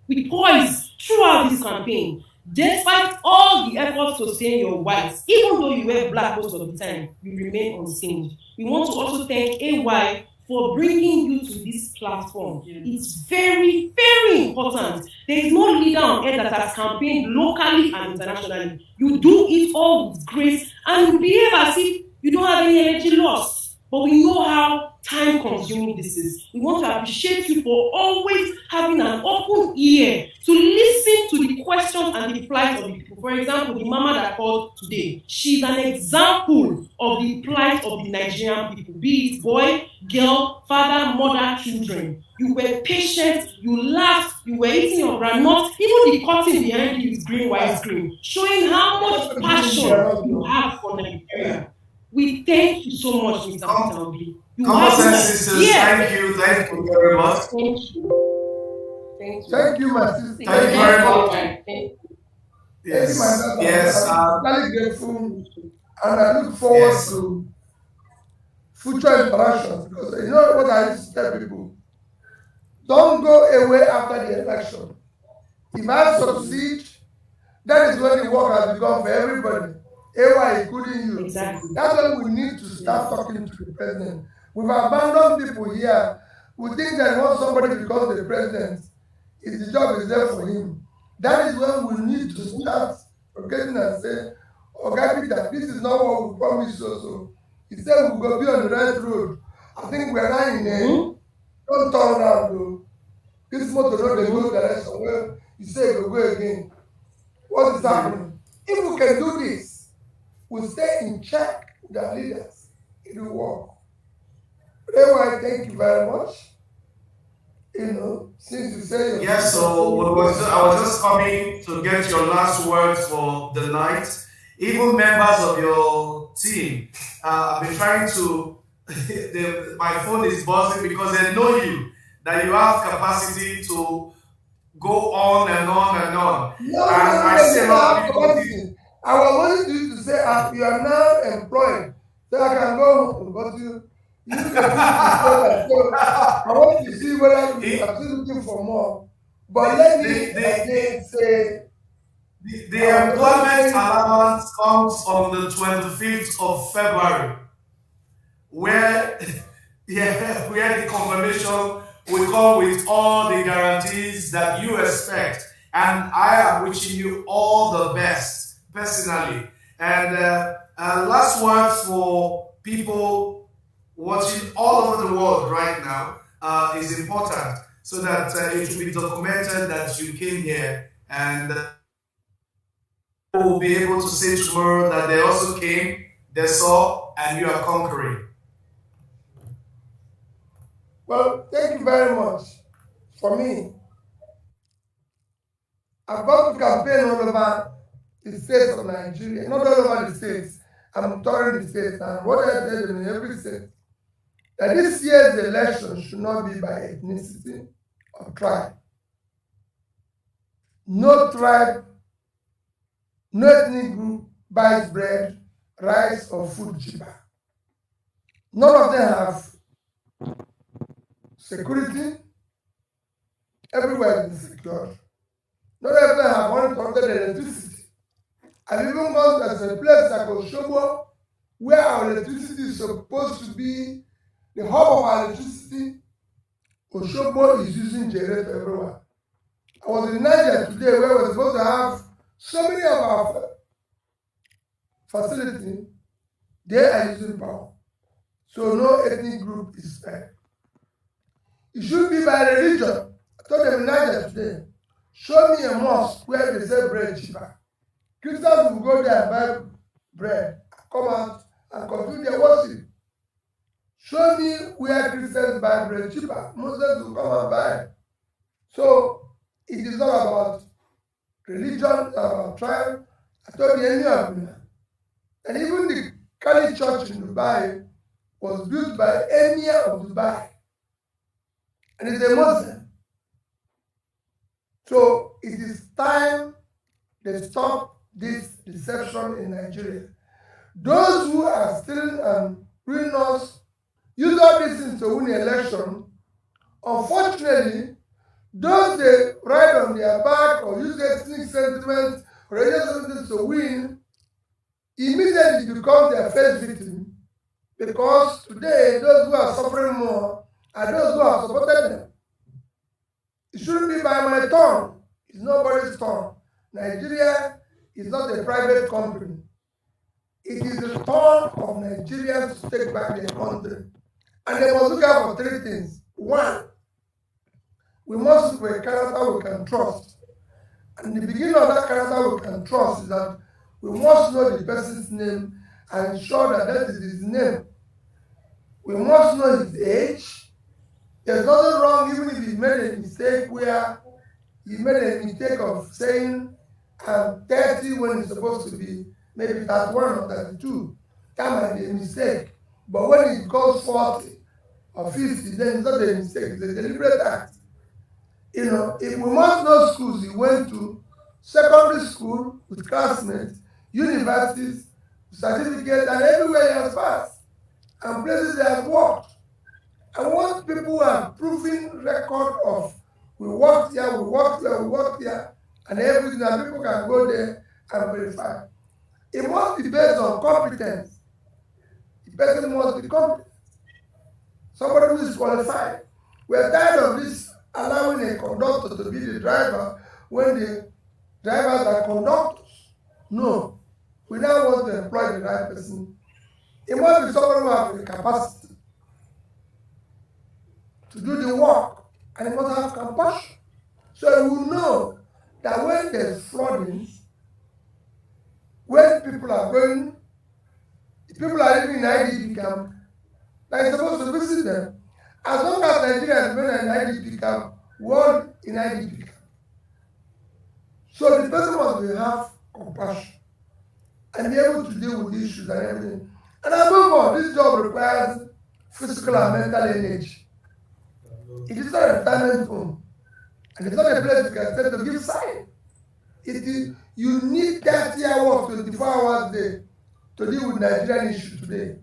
with poise throughout this campaign. Despite all the efforts to stain your white, even though you wear black most of the time, you remain unstained. We want to also thank AY for bringing you to this platform. It's very, very important. There is no leader on earth that has campaigned locally and internationally. You do it all with grace and you behave as if you don't have any energy lost. But we know how time-consuming this is. We want to appreciate you for always having an open ear to listen to the questions and the plight of the people. For example, the mama that called today, she's an example of the plight of the Nigerian people, be it boy, girl, father, mother, children. You were patient, you laughed, you were eating your granite, even the cotton behind you is green, white, green, showing how much passion you have for Nigeria. We thank you so much, Mr. Peter Obi. Common sense sisters, thank you very much. Thank you. Thank you, my sister. Thank you very much. Thank you. Yes. I'm very grateful, and I look forward to future interactions because you know what I used to tell people: don't go away after the election. If I succeed, that is when the work has begun for everybody. AY including you. Exactly. That's when we need to start talking to the president. We've abandoned people here. We think that once somebody becomes the president, the job is there for him. That is when we need to start forgetting and say, okay, Peter, this is not what we promised you. So he said we're going to be on the right road. I think we're not in there. Don't turn around, though. This motor road, they go direction. Well, you say we'll go again. What is happening? If we can do this, we'll stay in check with our leaders. It will work. Anyway, thank you very much. You know, since you say yes, so I was just coming to get your last words for the night. Even members of your team have been trying to. My phone is buzzing because they know you, that you have capacity to go on and on and on. I see a lot of people. I was wanting you to say, you are now employed, so I can go home, but you can do so I want to see whether you are still looking for more. But let me again say, the employment allowance comes on the 25th of February, where the confirmation will come with all the guarantees that you expect. And I am wishing you all the best. Personally, and last words for people watching all over the world right now is important, so that it will be documented that you came here, and people will be able to say tomorrow that they also came, they saw, and you are conquering. Well, thank you very much. For me, I've got to campaign all over the states of Nigeria, not all over the states. I'm touring the states, and what I tell them in every state, that this year's election should not be by ethnicity or tribe. No tribe, no ethnic group buys bread, rice, or food cheaper. None of them have security. Everywhere is secure. Not everyone have uninterrupted electricity. I've even gone to a place like Oshobo, where our electricity is supposed to be the hub of our electricity. Oshobo is using generator everywhere. I was in Nigeria today, where we're supposed to have so many of our facilities. They are using power. So no ethnic group is spared. It should be by religion. I told them in Nigeria today, show me a mosque where they sell bread cheaper. Christians will go there and buy bread, come out and continue their worship. Show me where Christians buy bread cheaper. Muslims will come and buy. So it is not about religion, it's about tribe. I told you any of them. And even the Kali church in Dubai was built by Emir of Dubai. And it's a Muslim. So it is time they stop this deception in Nigeria. Those who are still doing us use all these things to win the election. Unfortunately, those they ride on their back or use ethnic sentiment or religious sentiment to win immediately become their first victim, because today those who are suffering more are those who have supported them. It shouldn't be by my turn. It's nobody's turn. Nigeria is not a private company. It is the turn of Nigerians to take back their country. And they must look out for three things. One, we must look for a character we can trust. And the beginning of that character we can trust is that we must know the person's name and ensure that that is his name. We must know his age. There's nothing wrong even if he made a mistake where he made a mistake of saying 30 when it's supposed to be maybe 31 or 32. That might be a mistake. But when it goes 40 or 50, then it's not a mistake, it's a deliberate act. You know, if we must know schools he went to, secondary school with classmates, universities, certificates, and everywhere he has passed, and places he has worked. I want people who have proven record of we worked here, we worked here, we worked here, and everything, and people can go there and verify. It must be based on competence. The person must be competent. Somebody who is qualified. We're tired of this allowing a conductor to be the driver when the drivers are conductors. No. We now want to employ the right person. It must be someone who has the capacity to do the work, and it must have compassion. So we know that when there's flooding, when people are living in IDP camp, they're supposed to visit them. As long as Nigerians remain in IDP camp, world in IDP camp. So the person must have compassion and be able to deal with issues and everything. And above all, this job requires physical and mental energy. It is not a retirement home. And it's not a place you can stay to give sign. You need 30 hours, 24 hours a day to deal with Nigerian issues today.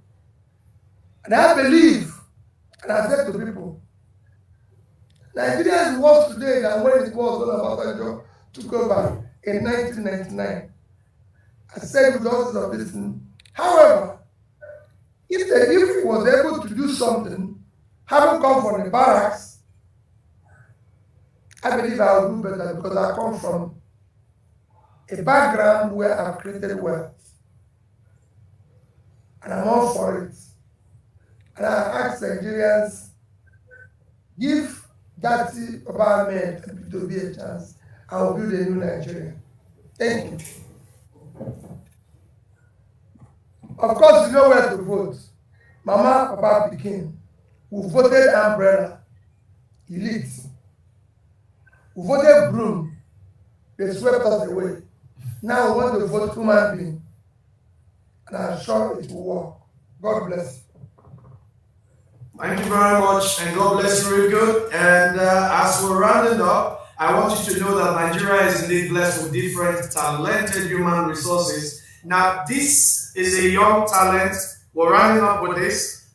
And I believe, and I said to people, Nigeria is worse today than when it was when Obasanjo took over in 1999. I said with all of this. However, if he was able to do something, having come from the barracks, I believe I will do better because I come from a background where I've created wealth. And I'm all for it. And I ask Nigerians, give that environment to be a chance. I will build a new Nigeria. Thank you. Of course, you know where to vote. Mama, Papa, Pikin, who voted umbrella, elite. Who voted broom, they swept us away. Now we want to vote human being. And I'm sure it will work. God bless you. Thank you very much, and God bless you real good. And as we're rounding up, I want you to know that Nigeria is indeed blessed with different talented human resources. Now, this is a young talent. We're rounding up with this.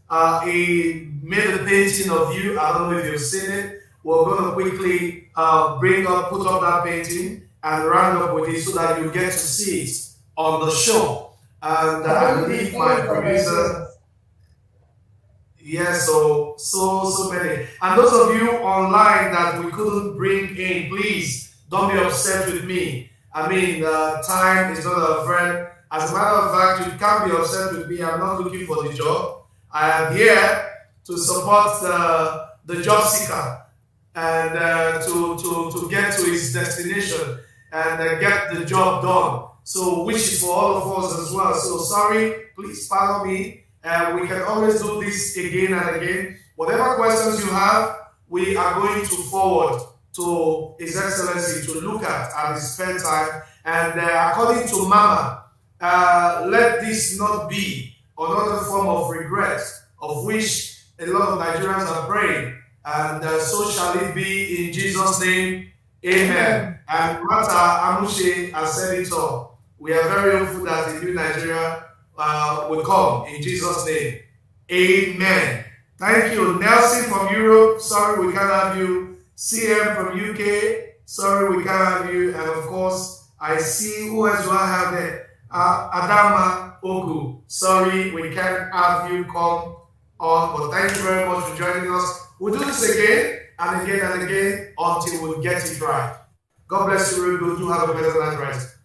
He made a painting of you. I don't know if you've seen it. We're going to quickly put up that painting and round up with it so that you get to see it on the show. And I believe my producer. Yes, so many. And those of you online that we couldn't bring in, please don't be upset with me. I mean, time is not a friend. As a matter of fact, you can't be upset with me. I'm not looking for the job. I am here to support the job seeker and to get to his destination and get the job done. So, which is for all of us as well. So, sorry, please follow me. We can always do this again and again. Whatever questions you have, we are going to forward to His Excellency to look at his spare time. And according to Mama, let this not be another form of regret, of which a lot of Nigerians are praying. And so shall it be in Jesus' name. Amen. And Mata Amushe has said it all. We are very hopeful that in New Nigeria, will come in Jesus' name. Amen. Thank you. Nelson from Europe, sorry we can't have you. CM from UK, sorry we can't have you. And of course, I see, who else do I have there? Adama Ogu, sorry we can't have you come on, but thank you very much for joining us. We'll do this again and again and again until we get it right. God bless you. Do have a pleasant night rest.